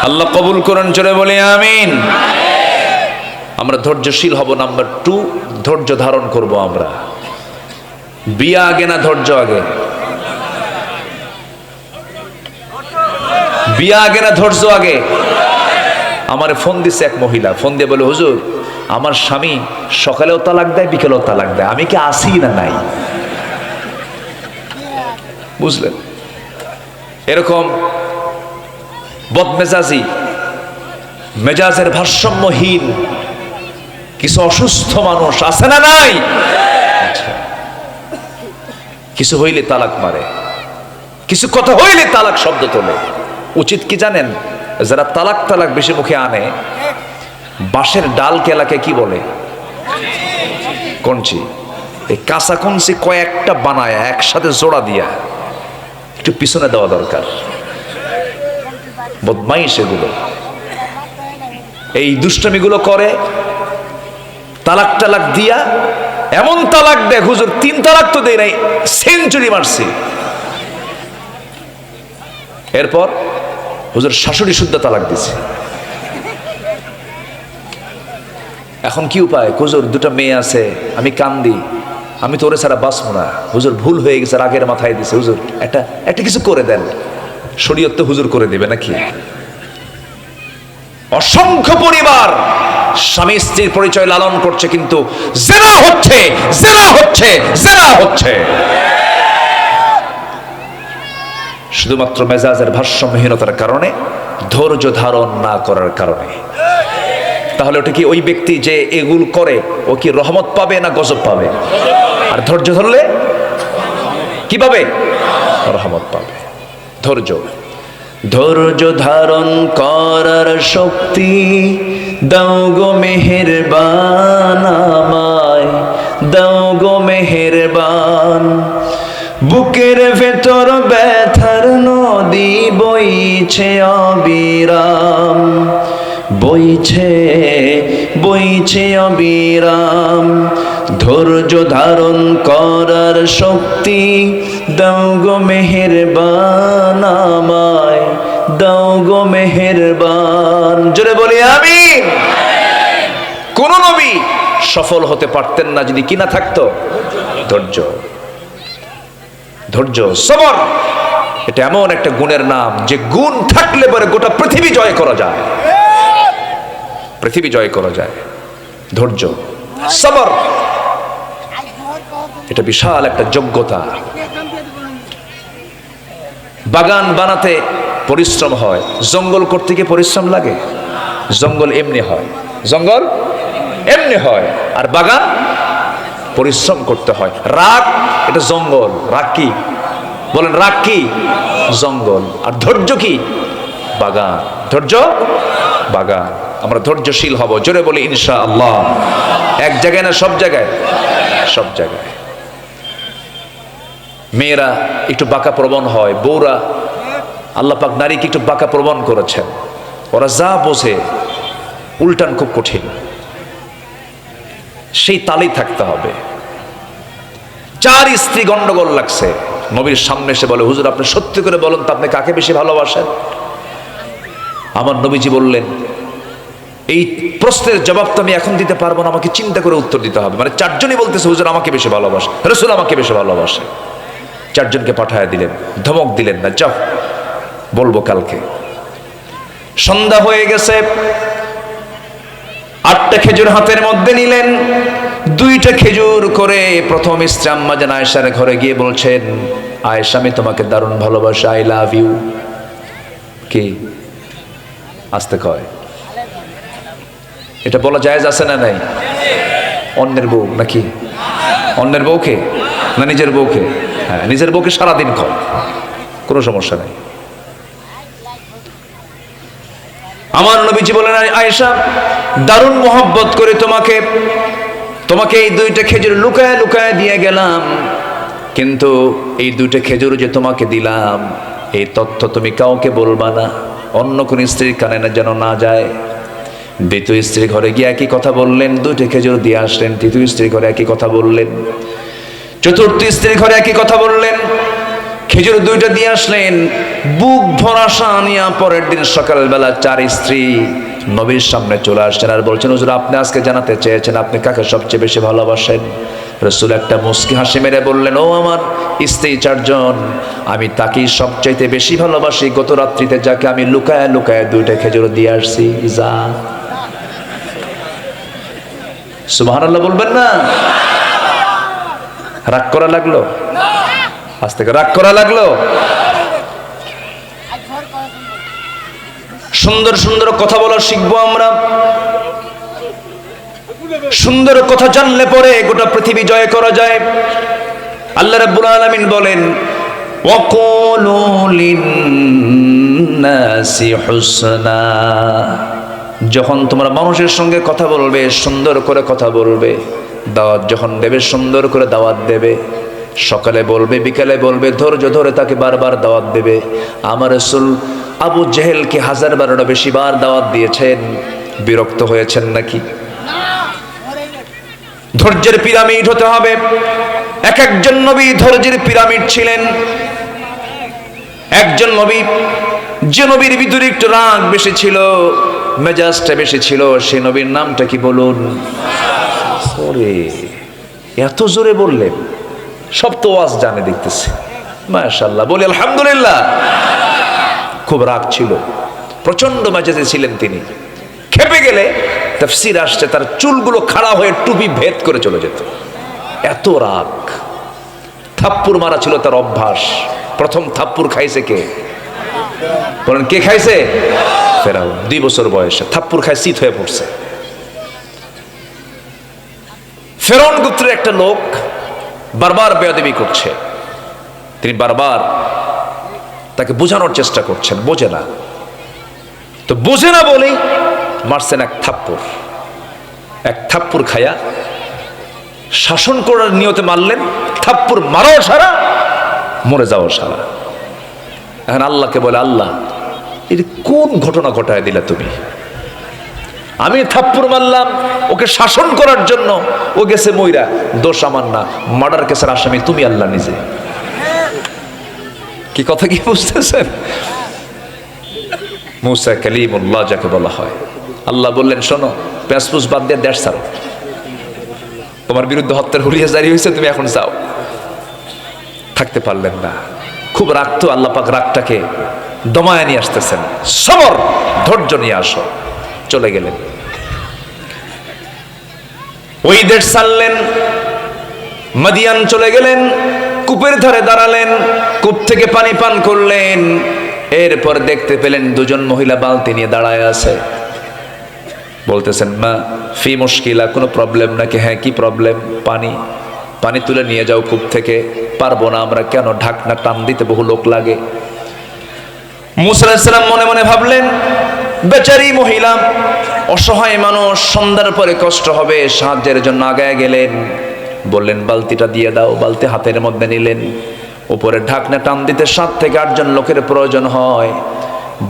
আল্লাহ কবুল করুন, জোরে বলি আমিন। আমরা ধৈর্যশীল হব। নাম্বার 2, ধৈর্য ধারণ করব আমরা। বিয়া আগে না ধৈর্য আগে? বিয়া আগে না ধৈর্য আগে? আমারে ফোন দিছে এক মহিলা, ফোন দিয়ে বলে, হুজুর আমার স্বামী সকালেও তালাক দেয়, বিকেলেও তালাক দেয়, আমি কি আসি না নাই? বুঝলেন? এরকম বদমেজাজি, মেজাজের ভারসাম্যহীন কিছু অসুস্থ মানুষ আছে না নাই? কিছু হইলে তালাক মারে, কিছু কথা হইলে তালাক শব্দ তোলে। উচিত কি জানেন? যারা তালাক বেশি মুখে আনে, বাঁশের ডাল কেলাকে কি বলে? কঞ্চি। এই কাঁচা কঞ্চি কয়েকটা বানায় একসাথে জোড়া দিয়া একটু পিছনে দেওয়া দরকার। বদমাইশ এগুলো, এই দুষ্টামিগুলো করে। তালাক দিয়া এমন তালাক দেয়, হুজুর 3 তালাক তো দেয় নাই, সেঞ্চুরি মারছি। এরপর হুজুর শাশুড়ি শুদ্ধ তালাক দিছে। এখন কি উপায়? হুজুর 2টা মেয়ে আছে, আমি কান্দি, আমি তোরে ছাড়া বাঁচবো না। হুজুর ভুল হয়ে গেছে, রাগের মাথায় দিছে। হুজুর একটা কিছু করে দেন। শরীয়ত তো হুজুর করে দেবে নাকি? অসংখ্য পরিবার স্বামী স্ত্রীর পরিচয় লালন করছে, কিন্তু জেনা হচ্ছে, জেনা হচ্ছে, জেনা হচ্ছে। শুধুমাত্র মেজাজের ভারসাম্যহীনতার কারণে, ধৈর্য ধারণ না করার কারণে। তাহলে ওটা কি ওই ব্যক্তি যে এগুলো করে ও কি রহমত পাবে না গজব পাবে? আর ধৈর্য ধরলে কি পাবে? রহমত পাবে। ধৈর্য, ধৈর্য ধারণ করার শক্তি দাও গো মেহেরবান আমায়, দাও গো মেহেরবান। বুকের ভেতর ব্যথার নদী বইছে অবিরাম, বইছে বইছে অবিরাম। ধৈর্য ধারণ করার শক্তি দাও গো মেহেরবান আমায়, দাও গো মেহেরবান। জোরে বলি আমিন। কোন নবী সফল হতে পারতেন না যদি কি না থাকতো? ধৈর্য, ধৈর্য, সবর। এটা এমন একটা গুণের নাম যে গুণ থাকলে পরে গোটা পৃথিবী জয় করা যায়, পৃথিবী জয় করা যায়। ধৈর্য, সবর, এটা বিশাল একটা যোগ্যতা। বাগান বানাতে পরিশ্রম হয়, জঙ্গল করতে গিয়ে পরিশ্রম লাগে? জঙ্গল এমনি হয়, জঙ্গল এমনি হয়, আর বাগান পরিশ্রম করতে হয়। রাগ এটা জঙ্গল, রাগ কি বলেন? রাগ কি? জঙ্গল। আর ধৈর্য কি? বাগান। ধৈর্য বাগান। আমরা ধৈর্যশীল হব, জোরে বলি ইনশাআল্লাহ। এক জায়গায় না সব জায়গায়? সব জায়গায়। মেয়েরা একটু বাঁকা প্রবণ হয়, বউরা, আল্লাহ পাক নারীকে একটু বাঁকা প্রবণ করেছেন। ওরা যা বোঝে উল্টান খুব কঠিন, সেই তালেই থাকতে হবে। 4 স্ত্রী গন্ডগোল লাগছে, নবীর সামনে এসে বলে, হুজুর আপনি সত্যি করে বলুন তো আপনি কাকে বেশি ভালোবাসেন? আমার নবীজি বললেন, এই প্রশ্নের জবাব তো আমি এখন দিতে পারবো না, আমাকে চিন্তা করে উত্তর দিতে হবে। মানে 4 জনই বলতেছে হুজুর আমাকে বেশি ভালোবাসে, রাসূল আমাকে বেশি ভালোবাসে। 4 জনকে পাঠায় দিলেন, ধমক দিলেন না, যাও বলবো কালকে। সন্ধ্যা হয়ে গেছে, 8টা খেজুর হাতের মধ্যে নিলেন, 2টা খেজুর করে প্রথম স্ত্রী আম্মা জান আয়েশার ঘরে গিয়ে বলছেন, আয়েশা আমি তোমাকে দারুণ ভালোবাসি, আই লাভ ইউ। কি আস্তে কয়? এটা বলা জায়েজ আছে না নাই? অন্যের বউ নাকি? অন্যের বউকে না নিজের বউকে? হ্যাঁ, নিজের বউকে সারাদিন কয়, কোনো সমস্যা নাই। আমার নবীজি বলেন, আয়েশা দারুণ মোহাব্বত করে তোমাকে তোমাকে এই 2টা খেজুর লুকায় লুকায় দিয়ে গেলাম, কিন্তু এই 2টা খেজুর যে তোমাকে দিলাম এই তথ্য তুমি কাউকে বলবা না, অন্য কোন স্ত্রীর কানে না যেন না যায়। 2য় স্ত্রী ঘরে গিয়ে একই কথা বললেন, 2টা খেজুর দিয়ে আসলেন। 3য় স্ত্রী ঘরে একই কথা বললেন। 4র্থ স্ত্রী ঘরে একই কথা বললেন, খেজুর 2টা দিয়ে আসলেন। বুক ভরা শানিয়া পরের দিন সকালবেলা 4 স্ত্রী নবীর সামনে চলে আসছেন আর বলছেন, হুজুর আপনি আজকে জানাতে চেয়েছেন আপনি কাকে সবচেয়ে বেশি ভালোবাসেন। রাসূল একটা মুস্কি হাসি মেরে বললেন, ও আমার স্ত্রী 4 জন, আমি তাকেই সবচাইতে বেশি ভালোবাসি গত রাত্রিতে যাকে আমি লুকায় লুকায় 2টা খেজুর দিয়ে আসছি। যা সুবহানাল্লাহ বলবেন না? রাগ করা লাগলো? আজ থেকে রাগ করা লাগলো? সুন্দর সুন্দর কথা বলা শিখবো আমরা। সুন্দর কথা জানলে পরে গোটা পৃথিবী জয় করা যায়। আল্লাহ রাব্বুল আলামিন বলেন, ওয়াকুলু লিন-নাসি হুসনা। যখন তোমরা মানুষের সঙ্গে কথা বলবে সুন্দর করে কথা বলবে, দাওয়াত যখন দেবে সুন্দর করে দাওয়াত দেবে, সকালে বলবে বিকালে বলবে, ধৈর্য ধরে তাকে বারবার দাওয়াত দেবে। আমার রাসূল আবু জেহেলকে 1000-12 বেশি বার দাওয়াত দিয়েছেন, বিরক্ত হয়েছেন নাকি? ধৈর্যের পিরামিড হতে হবে। এক একজন নবী ধৈর্যের পিরামিড ছিলেন। একজন নবী, যে নবীর ভিতরে একটু রাগ বেশি ছিল, মেজাজটা বেশি ছিল, সে নবীর নামটা কি বলুন? সরে এত জোরে বললেন, সব তো ওয়াজ জানে দেখতেছে, মাশাআল্লাহ বলি আলহামদুলিল্লাহ। খুব রাগ ছিল, প্রচন্ড মেজাজে ছিলেন তিনি। খেপে গেলে তাফসীর আসছে তার চুলগুলো খাড়া হয়ে টুপি ভেদ করে চলে যেত, এত রাগ। থাপ্পড় মারা ছিল তার অভ্যাস। প্রথম থাপ্পড় খাইছে কে বলেন? কে খাইছে? ফেরাউন। 2 বছর বয়সে থাপ্পড় খায় শীত হয়ে পড়ছে। ফেরাউন গোত্রের একটা লোক বারবার বেয়াদবি করছে, তিনি বারবার তাকে বোঝানোর চেষ্টা করছেন, বোঝে না। তো বোঝে না বলেই মারছেন এক থাপ্পড় খায়া শাসন করার নিয়তে মারলেন। থাপ্পড় মারাও সারা, মরে যাওয়া সারা। এখন আল্লাহকে বলে, আল্লাহ এটা কোন ঘটনা ঘটায় দিলা তুমি? আমি থাপ্পড় মারলাম ওকে শাসন করার জন্য, ও গেছে মইরা, দোষ আমার না, মার্ডার কেসের আসামি তুমি আল্লাহ নিজে। কি কথা কি বুঝতেছেন? মুসা কালিমুল্লাহ যাকে বলা হয়, আল্লাহ বললেন শোনো, প্যাসপুস বাদ দিয়ে দেশ ছাড়ো, তোমার বিরুদ্ধে হত্যার হুলিয়া জারি হয়েছে, তুমি এখন যাও। থাকতে পারলেন না, খুব রাগ তো। আল্লাহ পাক রাগটাকে দমায় নিয়ে আসতেছেন, সবর ধৈর্য নিয়ে আসো। চলে গেলেন, ওই দেশ ছাড়লেন, মাদিয়ান চলে গেলেন, কূপের ধারে দাঁড়ালেন, কূপ থেকে পানি পান করলেন। এরপর দেখতে পেলেন 2জন মহিলা বালতি নিয়ে দাঁড়ায় আছে। বলতেছেন, মা ফি মুশকিলা, কোনো প্রবলেম নাকি? হ্যাঁ, কি প্রবলেম? পানি তুলে নিয়ে যাও কূপ থেকে। পারবো না আমরা। কেন? ঢাকনা টান দিতে বহু লোক লাগে। মুসা আলাইহিস সালাম মনে মনে ভাবলেন, বেচারি মহিলা, অসহায় মানুষ, সন্ধ্যার পরে কষ্ট হবে, সাহায্যের জন্য আগায় গেলেন। বললেন, বালতিটা দিয়ে দাও। বালতি হাতের মধ্যে নিলেন, উপরে ঢাকনা টান দিতে 7 থেকে 8 জন লোকের প্রয়োজন হয়।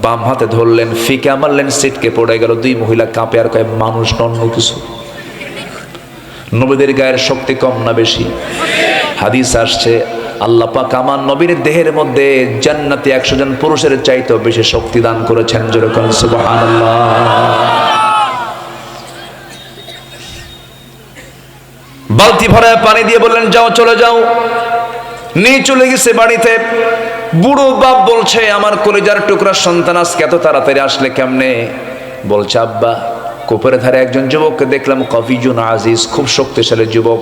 বাম হাতে ধরলেন, ফিকা মারলেন, সিটকে পড়ে গেল। 2 মহিলা কাঁপে আর কয়, মানুষ অন্য কিছু। নবীদের গায়ের শক্তি কম না বেশি? হাদিস আসছে, আল্লাহ পাক আমার নবীর দেহের মধ্যে জান্নাতে 100 জন পুরুষের চাইতেও বেশি শক্তি দান করেছেন। যেরকম সুবহানাল্লাহ। বালতি ভরায় পানি দিয়ে বললেন, যাও, চলে যাও। নিয়ে চলে গেছে বাড়িতে। বুড়ো বাপ বলছে, আমার কলিজার টুকরা সন্তান আজকে এত তাড়াতাড়ি আসলে কেমনে? বলছে, আব্বা, কূপের ধারে একজন যুবককে দেখলাম, কফিজুন আজিজ, খুব শক্তিশালী যুবক।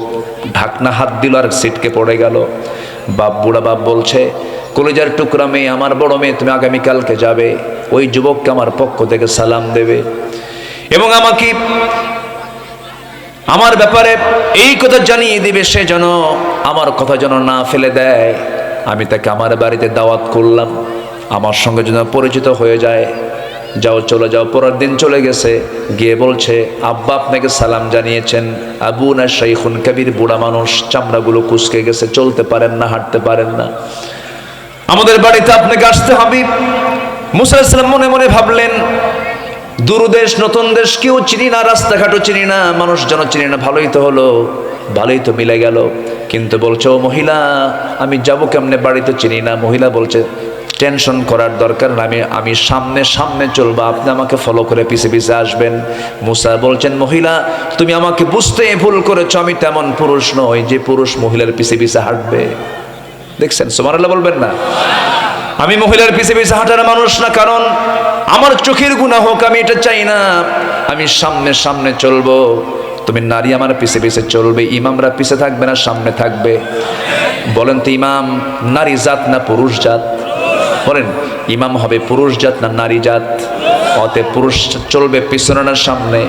ঢাকনা হাত দিল আর সিটকে পড়ে গেল। বুড়া বাপ বলছে, কলিজার টুকরা মেয়ে, আমার বড় মেয়ে, তুমি আগামীকালকে যাবে, ওই যুবককে আমার পক্ষ থেকে সালাম দেবে এবং আমাকে আমার ব্যাপারে এই কথা জানিয়ে দিবে, সে যেন আমার কথা যেন না ফেলে দেয়। আমি তাকে আমার বাড়িতে দাওয়াত করলাম, আমার সঙ্গে যেন পরিচিত হয়ে যায়। যাও, চলে যাও। পরের দিন চলে গেছে, গিয়ে বলছে, আব্বা আপনাকে সালাম জানিয়েছেন। আবু না শাইখুন কাবীর, বুড়া মানুষ, চামড়াগুলো কুঁচকে গেছে, চলতে পারেন না, হাঁটতে পারেন না, আমাদের বাড়িতে আপনাকে আসতে হবে। মুসা আলাইহিস সালাম মনে মনে ভাবলেন, দূর দেশ, নতুন দেশ, কেউ চিনি না, রাস্তাঘাটও চিনি না, মানুষজন চিনি না, ভালোই তো হলো, ভালোই তো মিলে গেল। কিন্তু বলছে, ও মহিলা, আমি যাবো কেমনে? বাড়ি তো চিনি না। মহিলা বলছে, টেনশন করার দরকার না, আমি সামনে সামনে চলবো, আপনি আমাকে ফলো করে পিছে পিছে আসবেন। মুসা বলছেন, মহিলা, তুমি আমাকে বুঝতে ভুল করেছো, আমি তেমন পুরুষ নই যে পুরুষ মহিলার পিছে পিছে হাঁটবে। দেখছেন? সুবহানাল্লাহ বলবেন না? আমি মহিলার পিছে পিছে হাঁটার মানুষ না, কারণ আমার চোখের গুনাহ হোক, আমি এটা চাই না। আমি সামনে সামনে চলবো, তুমি নারী আমার পিছে পিছে চলবে। ইমামরা পিছে থাকবে না, সামনে থাকবে? বলেন তো, ইমাম নারী জাত না পুরুষ জাত? বলেন, ইমাম হবে পুরুষ জাত না নারী জাত? অতএব পুরুষ চলবে পিছনে না সামনে?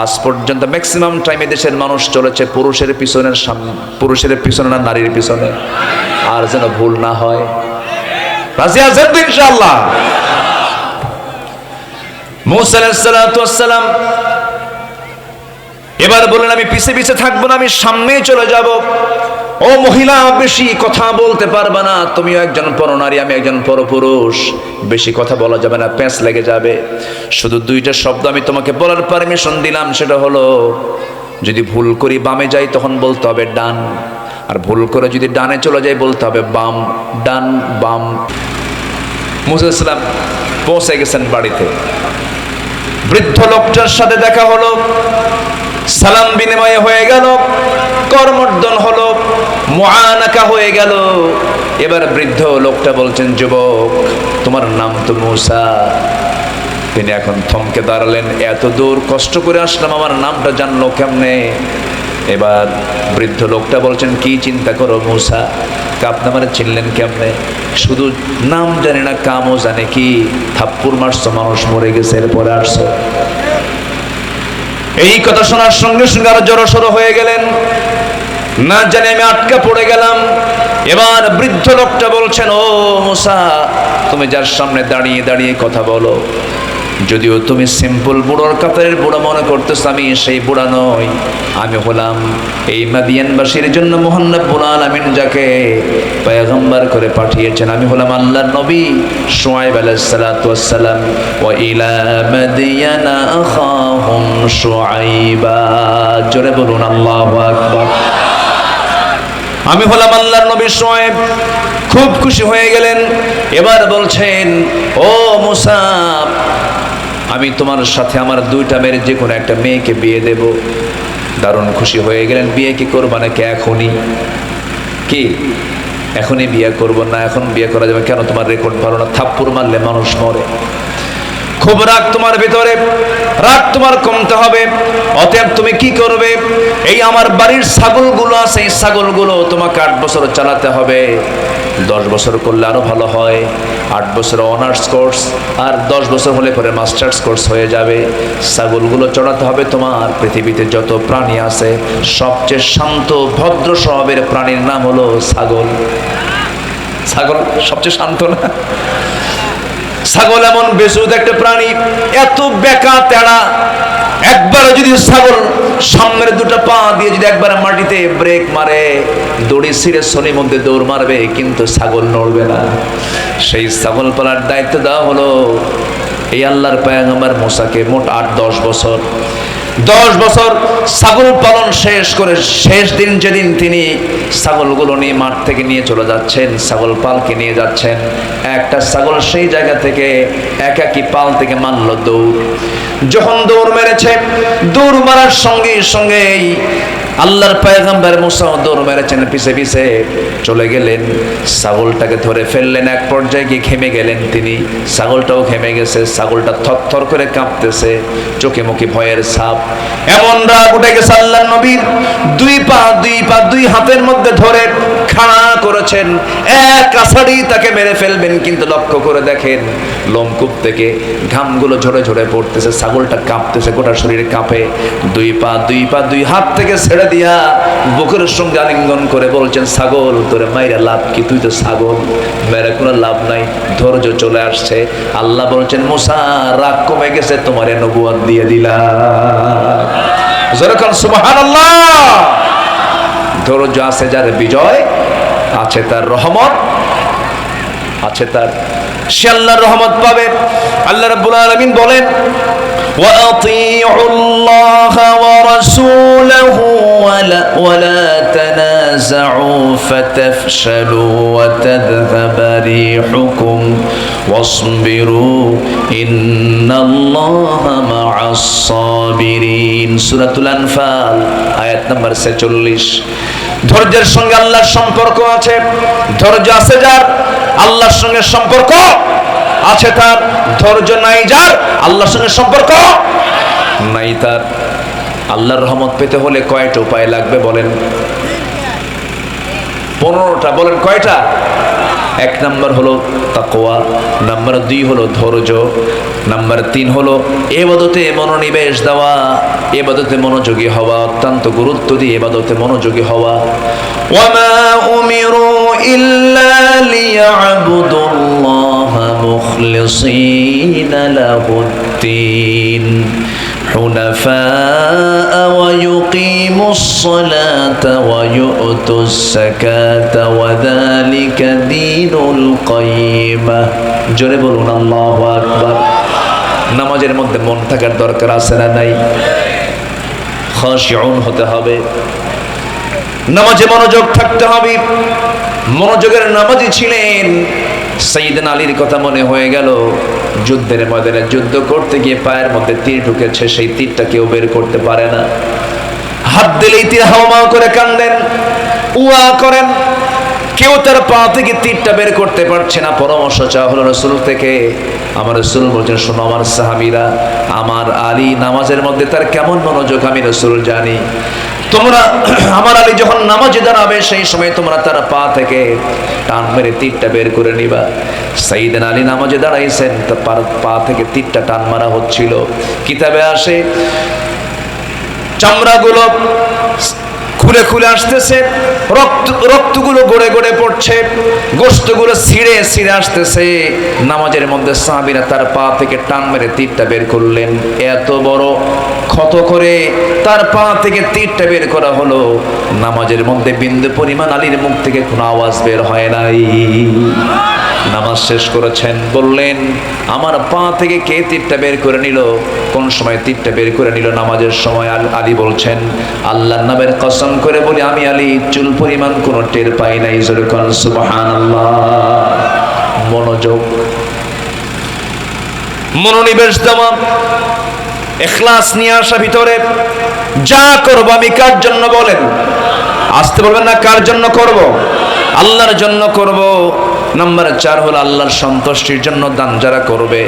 আজ পর্যন্ত ম্যাক্সিমাম টাইমে দেশের মানুষ চলেছে পুরুষের পিছনের সামনে, পুরুষের পিছনে না নারীর পিছনে। আর যেন ভুল না হয়, রাজি আছেন তো ইনশাআল্লাহ? মুসা আলাইহিস সালাতু ওয়াস সালাম এবার বলেন, আমি পিছে পিছে থাকবো না, আমি সামনেই চলে যাব। ও মহিলা, বেশি কথা বলতে পারবে না, তুমিও একজন পরনারী, আমি একজন পরপুরুষ, বেশি কথা বলা যাবে না, প্যাঁচ লেগে যাবে। শুধু 2টা শব্দ আমি তোমাকে বলার পারমিশন দিলাম, সেটা হলো, যদি ভুল করি বামে যাই তখন বলতে হবে ডান, আর ভুল করে যদি ডানে চলে যাই বলতে হবে বাম। ডান বাম। মুসা আলাইহিস সালাম পৌঁছে গেছেন বাড়িতে। বৃদ্ধ লোকটার সাথে দেখা হলো, সালাম বিনিময় হয়ে গেল, করমর্দন হলো, মুআনাকা হয়ে গেল। এবার বৃদ্ধ লোকটা বলছেন, যুবক, তোমার নাম তো মুসা, তিনি এখন থমকে দাঁড়ালেন, এত দূর কষ্ট করে আসলাম, আমার নামটা জানলো কেমনে? এবার বৃদ্ধ লোকটা বলছেন, কি চিন্তা করো মুসা, আপনি আমার চিনলেন কেমনে? শুধু নাম জানি না, কামও জানে কি? থাপ্পড় মারছো, মানুষ মরে গেছে, এরপরে আসছো। এই কথা শোনার সঙ্গে সঙ্গে আরো জড়সড় হয়ে গেলেন, না জানি আমি আটকা পড়ে গেলাম। এবার বৃদ্ধ লোকটা বলছেন, ও মুসা, তুমি যার সামনে দাঁড়িয়ে দাঁড়িয়ে কথা বলো, যদিও তুমি সিম্পল বুড়োর কাতারের বুড়া মনে করতেছ, আমি সেই বুড়া নই। আমি হলাম এই মাদিয়ানবাসীর জন্য মহান রব্বুল আলামিন যাকে পয়গম্বর করে পাঠিয়েছেন, আমি হলাম আল্লাহর নবী শুআয়ব আলাইহিস সালাতু ওয়াস সালাম। ওয়া ইলা মাদিয়ানা আখাহুম শুআয়বা, জোরে বলুন আল্লাহু আকবার। আমি হলাম আল্লাহর নবী শুআয়ব। খুব খুশি হয়ে গেলেন। এবার বলছেন, ও মুসা, আমি তোমার সাথে আমার দুইটা মেয়ের যে কোনো একটা মেয়েকে বিয়ে দেব। দারুণ খুশি হয়ে গেলেন। বিয়ে কি করবা নাকি এখনই? কি এখনই বিয়ে করব? না, এখন বিয়ে করা যাবে কেন? তোমার রেকর্ড ভালো না, থাপ্পড় মারলে মানুষ মরে। খুব রাগ তোমার ভিতরে, রাগ তোমার কমতে হবে। অতএব তুমি কি করবে? এই আমার বাড়ির ছাগলগুলো আছে, এই ছাগলগুলো তোমাকে 8 বছর চালাতে হবে। 10 বছর করলে আরো ভালো হয়। 8 বছর অনার্স কোর্স, আর 10 বছর হলে পরে মাস্টার্স কোর্স হয়ে যাবে। ছাগলগুলো চড়াতে হবে তোমার। পৃথিবীতে যত প্রাণী আছে, সবচেয়ে শান্ত ভদ্র স্বভাবের প্রাণীর নাম হলো ছাগল। ছাগল সবচেয়ে শান্ত না? ছাগল এমন বেসুদ একটা প্রাণী, এত বেকা তেড়া। একবার যদি ছাগল সামনের দুটো পা দিয়ে যদি একবার মাটিতে ব্রেক মারে, দড়ি ছিঁড়ে শনির মধ্যে দৌড় মারবে, কিন্তু ছাগল নড়বে না। সেই ছাগল পালার দায়িত্ব দেওয়া হলো এই আল্লাহর পয়গম্বর মুসাকে। মোট 8-10 বছর। 10 বছর ছাগল পালন শেষ করে শেষ দিন যেদিন তিনি ছাগলগুলো নিয়ে মাঠ থেকে নিয়ে চলে যাচ্ছেন, ছাগল পালকে নিয়ে যাচ্ছেন, একটা ছাগল সেই জায়গা থেকে একাকী পাল থেকে মারল দৌড়। যখন দৌড় মেরেছে, দৌড় মারার সঙ্গে সঙ্গেই আল্লাহর পয়গম্বর মুসা দৌড় মেরেছেন, পিছে পিছে চলে গেলেন, ছাগলটাকে ধরে ফেললেন। এক পর্যায়ে গিয়ে ঘেমে গেলেন তিনি, ছাগলটাও ঘেমে গেছে, ছাগলটা থরথর করে কাঁপতেছে, চোখে মুখে ভয়ের ছাপ। এমন রাগ উঠে গেছে আল্লাহর নবীর, দুই হাতের মধ্যে ধরে খাড়া করেছেন, এক আছাড়ি তাকে মেরে ফেলবেন। কিন্তু লক্ষ্য করে দেখেন, লোমকূপ থেকে ঘামগুলো ঝরে ঝরে পড়তেছে, ছাগলটা কাঁপতেছে, গোটা শরীরে কাঁপে। দুই হাত থেকে ছেড়ে দিয়া বুকের সঙ্গে আলিঙ্গন করে বলছেন, ছাগল তোরে মাইরা লাভ কি? তুই তো ছাগল, মেরে কোনো লাভ নাই, ধৈর্য চলে আসছে। আল্লাহ বলছেন, মুসা রাগ কমে গেছে, তোমারে নবুয়ত দিয়ে দিলাম। যেরকম সুবহানাল্লাহ। ধৈর্য আছে যার বিজয় আছে, তার রহমত আছে, তার সে আল্লাহর রহমত পাবে। আল্লাহ রাব্বুল আলামিন বলেন, وأطيعوا الله ورسوله ولا تنازعوا فتفشلوا وتذهب ريحكم واصبروا إن الله مع الصابرين। সূরাতুল আনফাল আয়াত নম্বর 46। ধৈর্যের সঙ্গে আল্লাহর সম্পর্ক আছে। ধৈর্য আছে যার, আল্লাহর সঙ্গে সম্পর্ক আছে তার। ধৈর্য নাই যার, আল্লাহর সঙ্গে সম্পর্ক নাই তার। আল্লাহর রহমত পেতে হলে কয়টা উপায় লাগবে বলেন? 15টা। বলেন কয়টা? 1 নম্বর হলো তাকওয়া, নাম্বার 2 হলো ধৈর্য, নাম্বার 3 হলো ইবাদতে মনোনিবেশ দেওয়া, ইবাদতে মনোযোগী হওয়া, অত্যন্ত গুরুত্ব দিয়ে ইবাদতে মনোযোগী হওয়া। ওয়ামা উমিরু ইল্লা লিয়াবুদুল্লাহা মুখলিসিনা লাহুদ্দিন حنفاء ويقيموا الصلاة ويؤتوا الزكاة وذلك دين القيمة। জোরে বলুন আল্লাহু আকবার। নামাজের মধ্যে মন থাকার দরকার আছে না নাই? খাশিউন হতে হবে, নামাজে মনোযোগ থাকতে হবে। মনোযোগের নামাজি ছিলেন। সাইয়েদনা আলীর কথা মনে হয়ে গেল, যুদ্ধের ময়দানে যুদ্ধ করতে গিয়ে পায়ের মধ্যে তীর ঢুকেছে, সেই তীরটা কেউ বের করতে পারে না। হাত দিলেই তীর হাওমাও করে কান্দেন, উয়া করেন, কেউ তার পা থেকে তীরটা বের করতে পারছে না। পরামর্শ চাওয়া হলো রাসূল থেকে, আমার রাসূল বলছেন, শোনো আমার সাহাবীরা, আমার আলী নামাজের মধ্যে তার কেমন মনোযোগ আমি রাসূল জানি। তোমরা আমার আলী যখন নামাজে দাঁড়াবে সেই সময় তোমরা তার পা থেকে টান মেরে তীরটা বের করে নিবা। সাইয়েদনা আলী নামাজে দাঁড়াইছেন, তার পা থেকে তীরটা টান মারা হচ্ছিল। কিতাবে আসে চামড়াগুলো খুলে খুলে আসতেছে, রক্তগুলো গড়ে গড়ে পড়ছে, গোশতগুলো ছিঁড়ে ছিঁড়ে আসতেছে। নামাজের মধ্যে সাহাবীরা তার পা থেকে টান মেরে তীরটা বের করলেন। এত বড় ক্ষত করে তার পা থেকে তীরটা বের করা হলো, নামাজের মধ্যে বিন্দু পরিমাণ আলীর মুখ থেকে কোনো আওয়াজ বের হয় নাই। নামাজ শেষ করেছেন, বললেন, আমার পা থেকে কে তীরটা বের করে নিল? কোন সময় তীরটা বের করে নিল? নামাজের সময়। আলী বলছেন, আল্লাহর নামের কসম করে বলি, আমি আলী চুল পরিমাণ কোনো টের পাই নাই। জোরে কোন সুবহানাল্লাহ। মনোযোগ, মনোনিবেশ দেওয়া, ইখলাস নিয়ে আসা ভিতরে। যা করব আমি কার জন্য বলেন? আসতে বলবেন না, কার জন্য করব? আল্লাহর জন্য করব। নাম্বার 4 হলো আল্লাহর সন্তুষ্টির জন্য দান যারা করবে,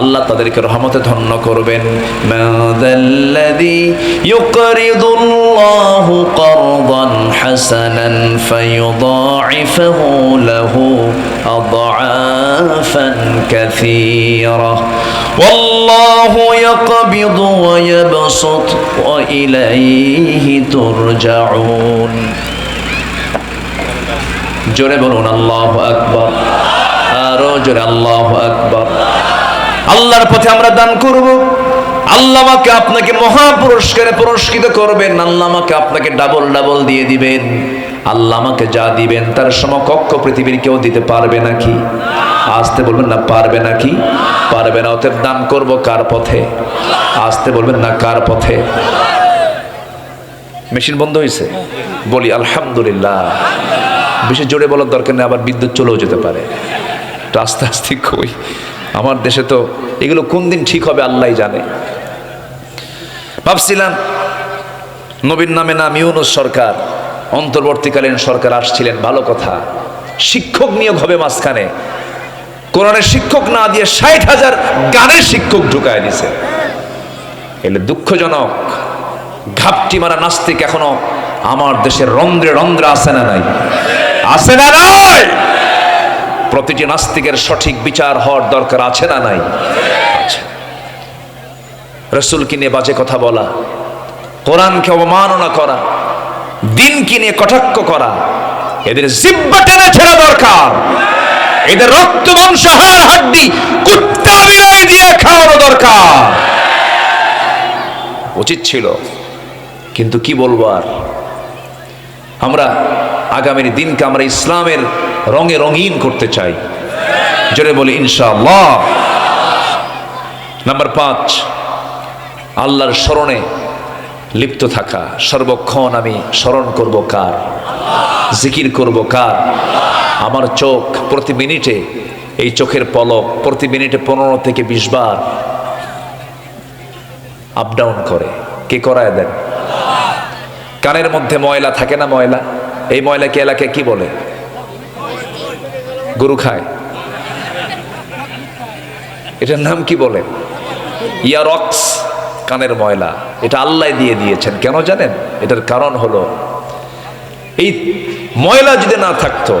আল্লাহ তাদেরকে রহমতে ধন্য করবেন। মাযাল্লাযী ইউকরিদুল্লাহু কারদান হাসানান ফায়ুদাঈফুহু লাহু আদআফান কাসীরা ওয়াল্লাহু ইয়াকবিদু ওয়া ইয়াবসুতু ওয়া ইলাইহি তুরজাউন। জোরে বলুন আল্লাহু আকবার, আরো জোরে আল্লাহু আকবার। আল্লাহর পথে আমরা দান করব, আল্লাহ আমাকে আপনাকে মহা পুরস্কারে পুরস্কৃত করবেন। আল্লাহ আমাকে আপনাকে ডাবল ডাবল দিয়ে দিবেন। আল্লাহ আমাকে যা দিবেন তার সমকক্ষ পৃথিবীর কেউ দিতে পারবে নাকি? আসতে বলবেন না, পারবে নাকি? পারবে না। অতএব দান করব কার পথে? আসতে বলবেন না, কার পথে? মেশিন বন্ধ হয়েছে? বলি আলহামদুলিল্লাহ। বেশি জোরে বলার দরকার নেই, আবার বিদ্যুৎ চলেও যেতে পারে। আস্তে আস্তে কই, আমার দেশে তো এগুলো কোন দিন ঠিক হবে আল্লাহই জানে। ভাবছিলাম নবীর নামে নাম ইউনূস সরকার, অন্তর্বর্তীকালীন সরকার আসছিলেন, ভালো কথা, শিক্ষক নিয়োগ হবে মাঝখানে। কোরআনের শিক্ষক না দিয়ে ৬০,০০০ গানের শিক্ষক ঢুকায় দিছে। এলে দুঃখজনক। ঘাপটি মারা নাস্তিক এখনো আমার দেশের রন্ধ্রে রন্ধ্রে আছে না নাই? আছে না নাই? প্রতিটি নাস্তিকের সঠিক বিচার হওয়ার দরকার আছে না নাই? রাসূলকে নিয়ে বাজে কথা বলা, কোরআনকে অবমাননা করা, দিনকে নিয়ে কটাক্ষ করা, এদের জিহ্বা টেনে ছেড়া দরকার। এদের রক্ত মাংস হাড় হাড্ডি কুত্তা বিলাই দিয়ে খাওয়ানো দরকার, উচিত ছিল। কিন্তু কি বলবো আর, আমরা আগামীর দিনকে আমরা ইসলামের রঙে রঙিন করতে চাই। জোরে বলি ইনশাআল্লাহ। নাম্বার 5, আল্লাহর স্মরণে লিপ্ত থাকা। সর্বক্ষণ আমি স্মরণ করব কার? জিকির করব কার? আমার চোখ প্রতি মিনিটে, এই চোখের পলক প্রতি মিনিটে 15 থেকে 20 বার আপ ডাউন করে। কে করায় দেন? কানের মধ্যে ময়লা থাকে না? ময়লা, এই ময়লাকে এলাকায় কি বলে? গরু খায়, এটার নাম কি বলে? ইয়ারক্স, কানের ময়লা। এটা আল্লাহ দিয়ে দিয়েছেন। কেন জানেন? এটার কারণ হলো, এই ময়লা যদি না থাকতো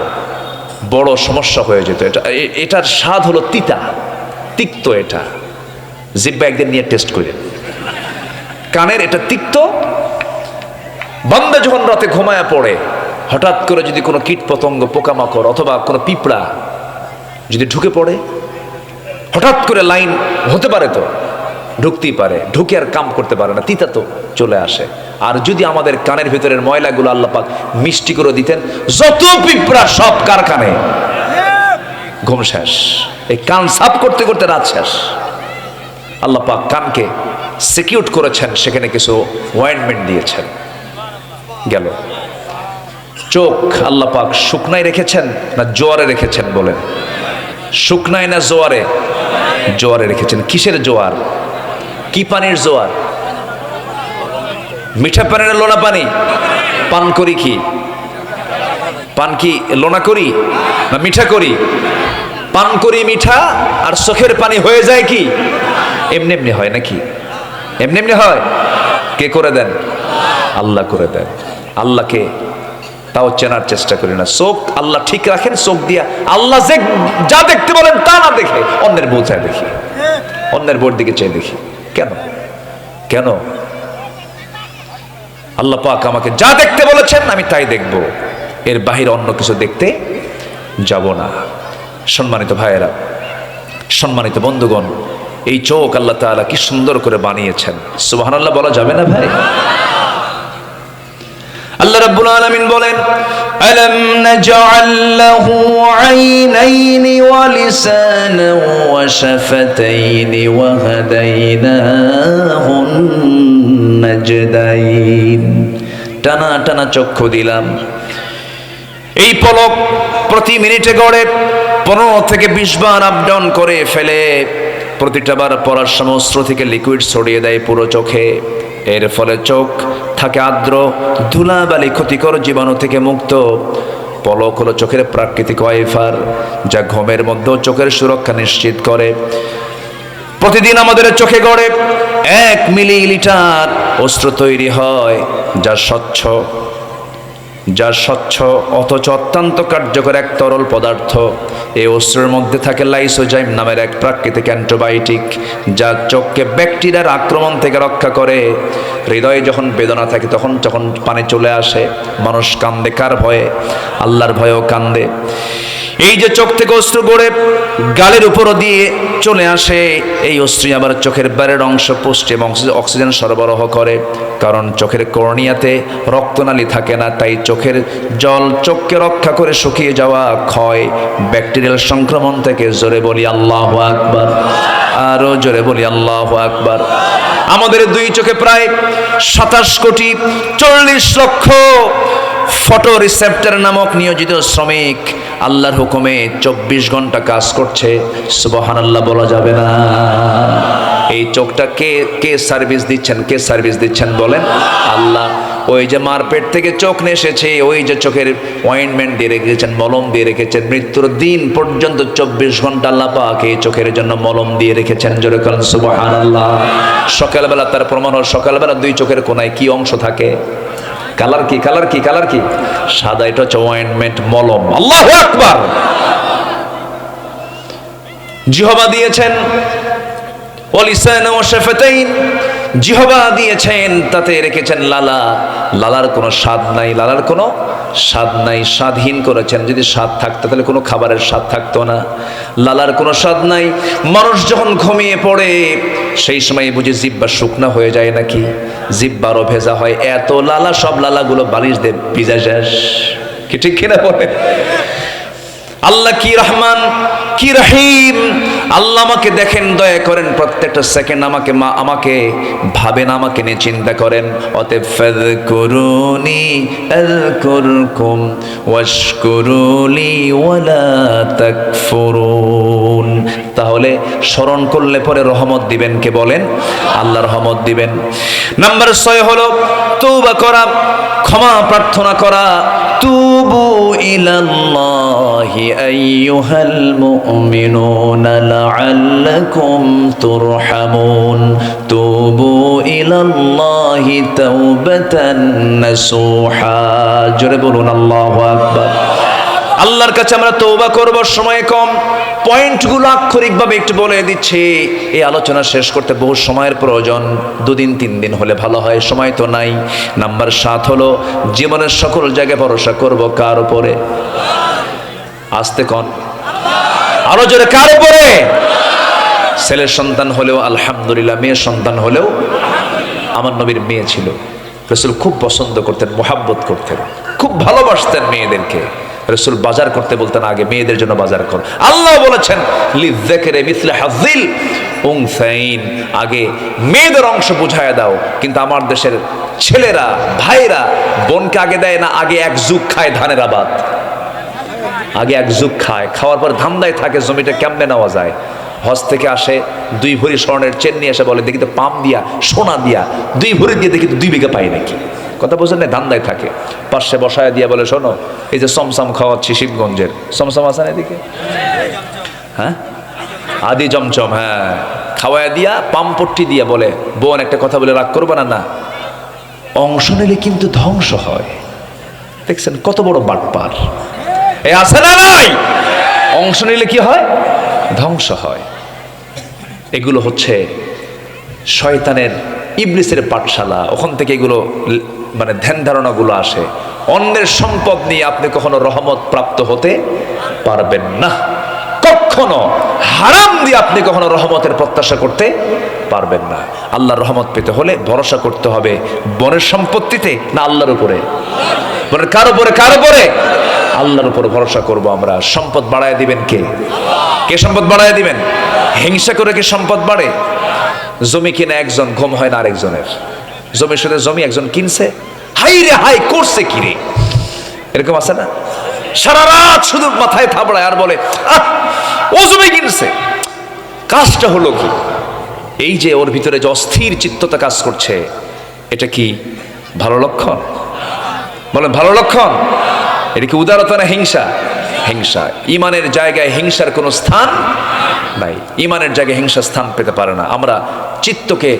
বড় সমস্যা হয়ে যেত। এটার স্বাদ হলো তিতা, তিক্ত। এটা জিহ্বা একদিন নিয়ে টেস্ট করে, কানের এটা তিক্ত। বান্দা যখন রাতে ঘুমায়া পড়ে, হঠাৎ করে যদি কোনো কীট পতঙ্গ, পোকামাকড় অথবা কোনো পিঁপড়া যদি ঢুকে পড়ে, হঠাৎ করে লাইন হতে পারে, তো ঢুকতেই পারে, ঢুকে আর কাম করতে পারে না, তিতা তো চলে আসে। আর যদি আমাদের কানের ভিতরের ময়লাগুলো আল্লাহ পাক মিষ্টি করে দিতেন, যত পিঁপড়া সব কারখানে, ঘুম শেষ। এই কান সাফ করতে করতে রাত শেষ। আল্লাহ পাক কানকে সিকিউর করেছেন, সেখানে কিছু অয়েন্টমেন্ট দিয়েছেন। গেল চোখ আল্লাহ পাক শুকনায় রেখেছেন না জোয়ারে রেখেছেন? বলেন, শুকনায় না জোয়ারে? জোয়ারে রেখেছেন। কিসের জোয়ার? কি পানির জোয়ার? মিঠা পানির লোনা পানি? পান করি কি? পান কি লোনা করি না মিঠা করি? পান করি মিঠা আর চোখের পানি হয়ে যায় কি এমনি এমনি হয় নাকি? এমনি এমনি হয়? কে করে দেন? আল্লাহ করে দেন। আল্লাহকে তাও চেনার চেষ্টা করি না। চোখ আল্লাহ ঠিক রাখেন, চোখ দিয়া আল্লাহ যে যা দেখতে বলেন তা না দেখে অন্যের বউ চাই দেখি, অন্যের বোর দিকে চাই দেখি। কেন? কেন? আল্লাহ পাক আমাকে যা দেখতে বলেছেন আমি তাই দেখব, এর বাহিরে অন্য কিছু দেখতে যাব না। সম্মানিত ভাইয়েরা, সম্মানিত বন্ধুগণ, এই চোখ আল্লাহ তাআলা কি সুন্দর করে বানিয়েছেন, সুবহানাল্লাহ বলা যাবে না ভাই? আল্লাহ রাব্বুল আলামিন বলেন, আলাম নাজআল লাহু আইনাইনি ওয়া লিসানান ওয়া শাফাতাইনি ওয়া হাদাইনাহুন নাজদাইন। টানা টানা চক্ষু দিলাম। এই পলক প্রতি মিনিটে গড়ে 15 থেকে 20 বার আপ ডাউন করে ফেলে। প্রতিটা বার পড়ার সময় অস্ত্র থেকে লিকুইড ছড়িয়ে দেয় পুরো চোখে। এর ফলে চোখ থাকে আর্দ্র, ধুলাবালি ক্ষতিকর জীবাণু থেকে মুক্ত। পলক হলো চোখের প্রাকৃতিক ওয়াইফার, যা ঘুমের মধ্যেও চোখের সুরক্ষা নিশ্চিত করে। প্রতিদিন আমাদের চোখে গড়ে 1 মিলিলিটার অস্ত্র তৈরি হয়, যা স্বচ্ছ অথচ অত্যন্ত কার্যকর এক তরল পদার্থ। এই অস্ত্রের মধ্যে থাকে লাইসোজাইম নামের এক প্রাকৃতিক অ্যান্টিবায়োটিক, যা চোখকে ব্যাকটেরিয়ার আক্রমণ থেকে রক্ষা করে। হৃদয়ে যখন বেদনা থাকে যখন পানি চলে আসে, মানুষ কান্দে। কার ভয়ে? আল্লাহর ভয়েও কান্দে। এই যে চোখ থেকে অস্ত্র গড়ে গালের উপরও দিয়ে চলে আসে, এই অস্ত্রই আবার চোখের বাইরের অংশ পুষ্টি এবং অক্সিজেন সরবরাহ করে। কারণ চোখের কর্নিয়াতে রক্তনালী থাকে না, তাই চোখের জল চোখকে রক্ষা করে শুকিয়ে যাওয়া ক্ষয় ব্যাকটেরিয়াল সংক্রমণ থেকে। জোরে বলি আল্লাহু আকবার, আরো জোরে বলি আল্লাহু আকবার। আমাদের দুই চোখে প্রায় 27 কোটি 40 লক্ষ ফটো রিসেপ্টর নামক নিয়োজিত শ্রমিক আল্লাহর হুকুমে 24 ঘন্টা কাজ করছে। সুবহানাল্লাহ বলা যাবে না? এই চোখটা কে সার্ভিস দিচ্ছেন? কে সার্ভিস দিচ্ছেন বলেন? আল্লাহ। ওই যে মার পেট থেকে চোখ নিয়ে এসেছে, ওই যে চোখের অয়েন্টমেন্ট দিয়ে রেখেছেন, মলম দিয়ে রেখেছেন, মৃত্যুর দিন পর্যন্ত 24 ঘন্টা আল্লাহ পাক এই চোখের জন্য মলম দিয়ে রেখেছেন। জোরে বলেন সুবহানাল্লাহ। সকালবেলা তার প্রমাণ হল, সকালবেলা দুই চোখের কোনায় কি অংশ থাকে? কালার কি? কালার কি? কালার কি? সাদা। এটা হচ্ছে অয়েন্টমেন্ট, মলম। আল্লাহু আকবার। জিহ্বা দিয়েছেন, ওয়ালিসানা ওয়া শাফাতাইন। জিহ্বা দিয়েছেন, তাতে রেখেছেন লালা। লালার কোনো স্বাদ নাই, লালার কোনো স্বাদ নাই, স্বাদহীন করেছেন। যদি স্বাদ থাকতো তাহলে কোনো খাবারের স্বাদ থাকতো না। লালার কোনো স্বাদ নাই। মানুষ যখন ঘুমিয়ে পড়ে সেই সময় বুঝি জিহ্বা শুকনা হয়ে যায় নাকি? জিহ্বারও ভেজা হয়। এত লালা, সব লালাগুলো বালিশ দিয়ে ভিজা শেষ। কি ঠিক কিনা বলে? আল্লাহ কি রহমান, কি রহিম। আল্লাহ আমাকে দেখেন, দয়া করেন, প্রত্যেকটা সেকেন্ড আমাকে ভাবেন, আমাকে নিয়ে চিন্তা করেন। অতএব ফাযকুরুনি আযকুরকুম ওয়াশকুরুলি ওয়ালা তাকফুরুন। তাহলে স্মরণ করলে পরে রহমত দিবেন কে বলেন? আল্লাহ রহমত দিবেন। নাম্বার 6 হলো তওবা করা, ক্ষমা প্রার্থনা করা। তুবু ইলাল্লাহি আইয়ুহাল মুমিনুনা লাআল্লাকুম তুরহামুন। তুবু ইলাল্লাহি তাওবাতান নাসুহা। জোরে বলুন আল্লাহু আকবার। আল্লাহর কাছে আমরা তওবা করব, সময় কম। পয়েন্টগুলো আক্ষরিকভাবে একটু বলে দিচ্ছি। এই আলোচনা শেষ করতে বহু সময়ের প্রয়োজন, 2 দিন 3 দিন হলে ভালো হয়, সময় তো নাই। নাম্বার 7 হলো জীবনের সকল জায়গায় ভরসা করব কার উপরে? আস্তে কোন, আরো জোরে, কার উপরে? ছেলের সন্তান হলেও আলহামদুলিল্লাহ, মেয়ের সন্তান হলেও। আমার নবীর মেয়ে ছিল, রাসূল খুব পছন্দ করতেন, মোহাব্বত করতেন, খুব ভালোবাসতেন মেয়েদেরকে। রাসূল বাজার করতে বলতেন, আগে মেয়েদের জন্য বাজার কর। আল্লাহ বলেছেন লিযযাকারি মিসলু হাযিল উনসাইন, আগে মেয়েদের অংশ বুঝায় দাও। কিন্তু আমার দেশের ছেলেরা, ভাইরা বোনকে আগে দেয় না, আগে এক যুগ খায় ধানের আবাদ। আগে এক যুগ খায়, খাওয়ার পর ধান্দায় থাকে জমিটা কেমনে নেওয়া যায়। হজ থেকে আসে, 2 ভরি স্বর্ণের চেন নিয়ে এসে বলে, দেখি তো পাম দিয়া, সোনা দিয়া 2 ভরি দিয়ে দেখি তো 2 বিঘা পাই নাকি। কথা বুঝলেন না? ধান্দায় থাকে। পাশে বসায় দিয়া বলে, শোনো, এই যে সমসাম খাওয়াচ্ছি শিবগঞ্জের, সমসাম আছে না এদিকে? হ্যাঁ, আদি জমজম, হ্যাঁ, খাওয়ায় দিয়া পাম্পট্টি দিয়া বলে, বোন একটা কথা বলে রাগ করবো না, না অংশ নিলে কিন্তু ধ্বংস হয়। দেখছেন কত বড় বাটপার এ, আছে না নাই? অংশ নিলে কি হয়? ধ্বংস হয়। এগুলো হচ্ছে শয়তানের, ইবলিসের পাঠশালা। ওখান থেকে এগুলো মানে ধ্যান ধারণাগুলো আসে। অন্যের সম্পদ নিয়ে আপনি কখনো রহমত প্রাপ্ত হতে পারবেন না। কখনো হারাম দিয়ে আপনি কখনো রহমতের প্রত্যাশা করতে পারবেন না। আল্লাহর রহমত পেতে হলে ভরসা করতে হবে বনের সম্পত্তিতে না আল্লাহর উপরে? বনের কার উপরে? কার উপরে? আল্লাহর উপর ভরসা করব আমরা। সম্পদ বাড়ায় দিবেন কে? কে সম্পদ বাড়ায় দিবেন? হিংসা করে কি সম্পদ বাড়ে? জমি কিনে একজন, ঘুম হয় না আরেকজনের। জমির সাথে জমি একজন কিনছে, হাই রে হাই করছে কি রে, এরকম আছে না? সারা রাত শুধু মাথায় থাবড়ায় আর বলে ও জমি কিনছে, কাজটা হলো কি? এই যে ওর ভিতরে যে অস্থির চিত্ততা কাজ করছে, এটা কি ভালো লক্ষণ? বলেন ভালো লক্ষণ? এটা কি উদারতা না হিংসা? হিংসা। ইমানের জায়গায় হিংসার কোনো স্থান নাই। ইমানের জায়গায় হিংসা স্থান পেতে পারে না। আমরা চিত্তকে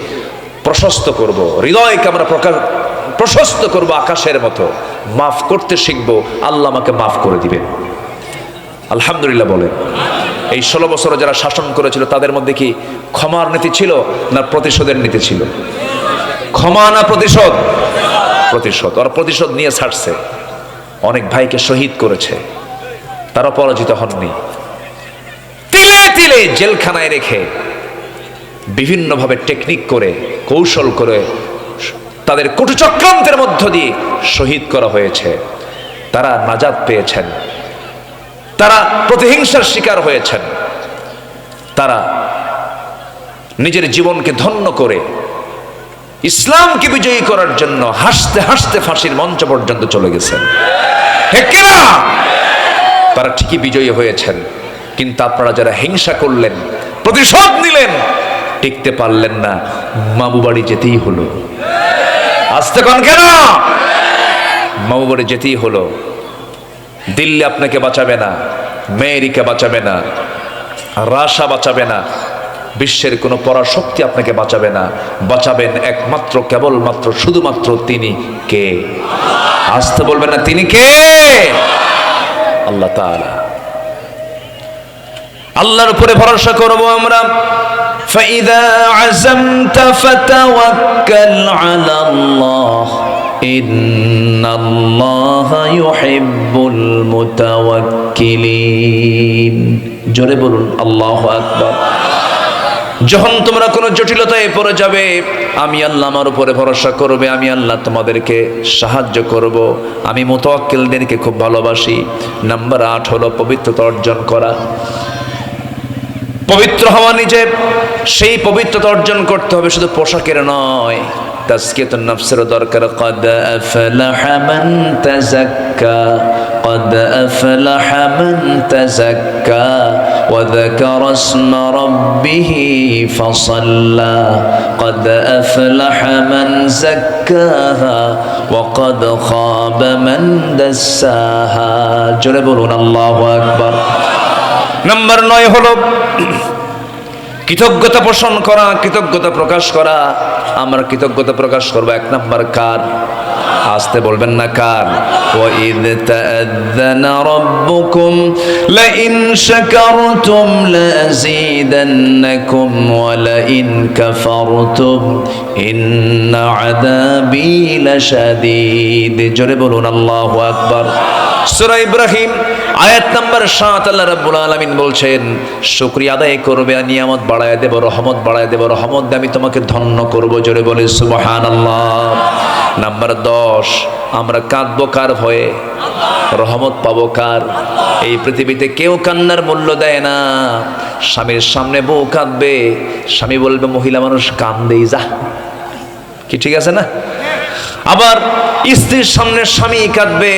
প্রশস্ত করব, হৃদয়কে আমরা প্রশস্ত করব আকাশের মতো। মাফ করতে শিখবো, আল্লাহ আমাকে মাফ করে দিবেন। আলহামদুলিল্লাহ বলেন। এই 16 বছর যারা শাসন করেছিল তাদের মধ্যে কি ক্ষমার নীতি ছিল না প্রতিশোধের নীতি ছিল? ক্ষমা না প্রতিশোধ? প্রতিশোধ। ওরা প্রতিশোধ নিয়ে ছাড়ছে, অনেক ভাইকে শহীদ করেছে, তারা পরাজিত হননি। তিলে তিলে জেলখানায় রেখে বিভিন্নভাবে টেকনিক করে, কৌশল করে তাদের কটু চক্রান্তের মধ্য দিয়ে শহীদ করা হয়েছে। তারা নাজাত পেয়েছেন, তারা প্রতিহিংসার শিকার হয়েছেন, তারা নিজের জীবনকে ধন্য করে ইসলামকে বিজয়ী করার জন্য হাসতে হাসতে ফাঁসির মঞ্চ পর্যন্ত চলে গেছেন। ঠিক কিনা? তারা ঠিকই বিজয়ী হয়েছেন। কিন্তু আপনারা যারা হিংসা করলেন, প্রতিশোধ নিলেন, টিকতে পারলেন না, মামু বাড়ি যেতেই হলো। আসতে কোন কেন? মামু বাড়ি যেতেই হলো। দিল্লি আপনাকে বাঁচাবে না, আমেরিকা বাঁচাবে না, রাশিয়া বাঁচাবে না, বিশ্বের কোনো পরাশক্তি আপনাকে বাঁচাবে না। বাঁচাবেন একমাত্র, কেবলমাত্র, শুধুমাত্র তিনি কে? আসতে বলবেন না তিনি কে? আল্লাহ তাআলা। আল্লাহর উপরে ভরসা করব আমরা। ফাইদা আযামতা ফাতাওয়াক্কাল আলাল্লাহ ইন্নাল্লাহা ইউহিব্বুল মুতাওয়াক্কিলিন। জোরে বলুন আল্লাহু আকবার। যখন তোমরা কোনো জটিলতায় পড়ে যাবে, আমি আল্লাহ আমার উপরে ভরসা করবে, আমি আল্লাহ তোমাদেরকে সাহায্য করব। আমি মুতাওয়াক্কিলদেরকে খুব ভালোবাসি। নাম্বার 8 হলো পবিত্রতা অর্জন করা। পবিত্র হওয়া, নিজে সেই পবিত্রতা অর্জন করতে হবে, শুধু পোশাকের নয়, তাজকিয়াতুন নফসের দরকার। قد أفلح من تزكى قد أفلح من تزكى وذكر اسم ربه فصلى قد أفلح من زكاها وقد خاب من دساها। জোরে বলুন আল্লাহু আকবার। নাম্বার 9 হলো কৃতজ্ঞতা পোষণ করা, কৃতজ্ঞতা প্রকাশ করা। আমরা কৃতজ্ঞতা প্রকাশ করব এক নাম্বার কার? আসতে বলবেন না কার? وَإِذْ تَأَذَّنَ رَبُّكُمْ لَئِنْ شَكَرْتُمْ لَأَزِيدَنَّكُمْ وَلَئِنْ كَفَرْتُمْ إِنَّ عَذَابِي لَشَدِيدٌ। জোরে বলুন আল্লাহু আকবার। সূরা ইব্রাহিম আয়াত নাম্বার 7 আল্লাহ রাব্বুল আলামিন বলছেন, শুকরিয়া আদায় করবে, নিয়ামত বাড়ায় দেব, রহমত বাড়ায় দেব, রহমত দিয়ে আমি তোমাকে ধন্য করব। জোরে বলে সুবহানাল্লাহ। নাম্বার 10, আমরা কাঁদবো কার ভয়ে? রহমত পাবো কার? এই পৃথিবীতে কেউ কান্নার মূল্য দেয় না। স্বামীর সামনে বউ কাঁদবে, স্বামী বলবে মহিলা মানুষ কান্দেই যা, কি ঠিক আছে না? আবার স্ত্রীর সামনে স্বামী কাঁদবে,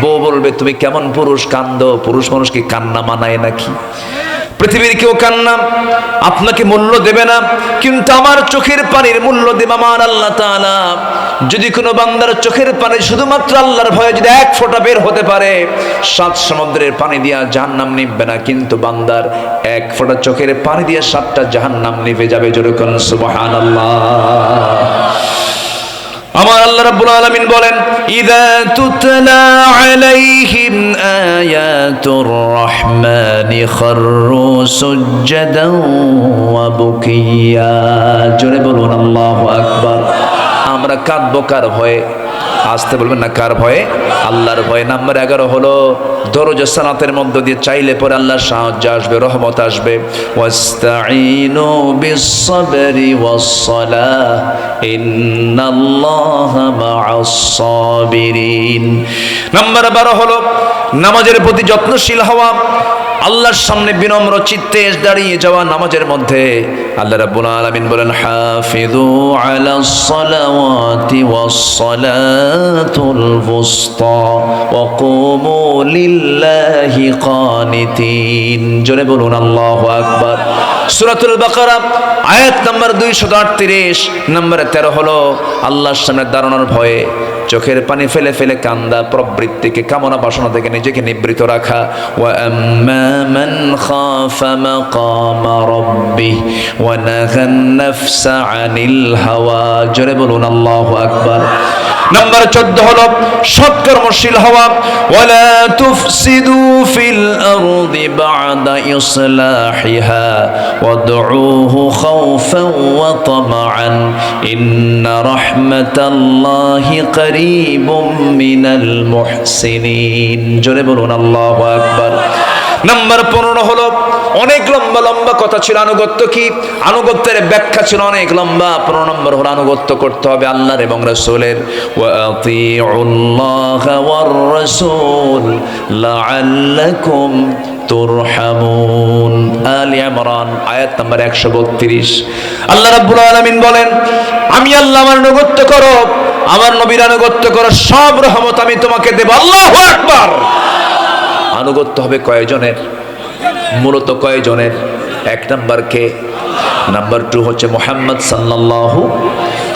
বউ বলবে তুমি কেমন পুরুষ, কান্দো, পুরুষ মানুষ কি কান্না মানায় নাকি? পৃথিবীর কেউ কান্না আপনাকে মূল্য দেবে না, কিন্তু আমার চোখের পানির মূল্য দেবে আমার আল্লাহ তাআলা। যদি কোনো বান্দার চোখের পানি শুধুমাত্র আল্লাহর ভয়ে যদি এক ফোঁটা বের হতে পারে, 7 সমুদ্রের পানি দিয়া জাহান্নাম নিভবে না, কিন্তু বান্দার এক ফোঁটা চোখের পানি দিয়ে 7টা জাহান্নাম নিভে যাবে। জোরে কোন সুবহানাল্লাহ। আমার আল্লাহ রাব্বুল আলামিন বলেন, ইযা তুতলা আলাইহিম আয়াতুর রহমানি খাররু সুজদান ওয়া বুকিয়া। জোরে বলুন আল্লাহু আকবার। আমরা কাঁদবো কার ভয়ে? আসতে বলবেন না, কার ভয়ে? আল্লাহর ভয়ে। নাম্বার 11 হলো দরুদ সালাতের মধ্য দিয়ে চাইলে পরে আল্লাহর সাহায্য আসবে, রহমত আসবে। ওয়াস্তাঈনু বিস-সাবরি ওয়াস-সালাহ ইন্নাল্লাহা মা'আস-সাবিরিন। নাম্বার 12 হলো নামাজের প্রতি যত্নশীল হওয়া, আল্লাহর সামনে বিনম্র চিত্তে দাঁড়িয়ে যাওয়া। নামাজের মধ্যে আল্লাহ রাব্বুল আলামিন বলেন, হাফিযু আলাস সালাওয়াতি ওয়াস সালাতুল বুসতা ওয়া কুমু লিল্লাহি কানিতিন। জোরে বলুন আল্লাহু আকবার। সূরাতুল বাকারা আয়াত নাম্বার 238। নাম্বার 13 হলো আল্লাহর সামনে দাঁড়ানোর ভয়ে চোখের পানি ফেলে ফেলে কান্দা, প্রবৃত্তিকে কামনা বাসনা থেকে নিজেকে নিবৃত রাখা। ওয়া আম্মা মান খাফা মাকামা রাব্বিহ ওয়া নাহান নাফসা আনিল হাওয়া। জোরে বলুন আল্লাহু আকবার। নাম্বার 14 হলো সৎকর্মশীল হওয়া। ওয়ালা তুফসিদু ফিল আরদি বা'দা ইসলাহিহা ওয়াদউহু খাওফান ওয়া তামাআন ইন্না রাহমাতাল্লাহি করিবুম মিনাল মুহসিনিন। জোরে বলুন আল্লাহু আকবার। নাম্বার 15 হলো অনেক লম্বা লম্বা কথা ছিল। আনুগত্য কি? আনুগত্যের ব্যাখ্যা ছিল অনেক লম্বা। 15 নম্বর হলো আনুগত্য করতে হবে আল্লাহর এবং রাসূলের। ওয়া আতিউল্লাহা ওয়ার রাসূল লাআল্লাকুম তুরহামুন। আলে ইমরান আয়াত নাম্বার 132। আল্লাহ রাব্বুল আলামিন বলেন, আমি আল্লাহ আমার আনুগত্য করো, আমার নবীর আনুগত্য করো, সব রহমত আমি তোমাকে দেব। আল্লাহু আকবার। আনুগত্য হবে কয়জনের? মূলত কয়জনের? 1 নাম্বার কে? নাম্বার 2 হচ্ছে মুহাম্মদ সাল্লাল্লাহু।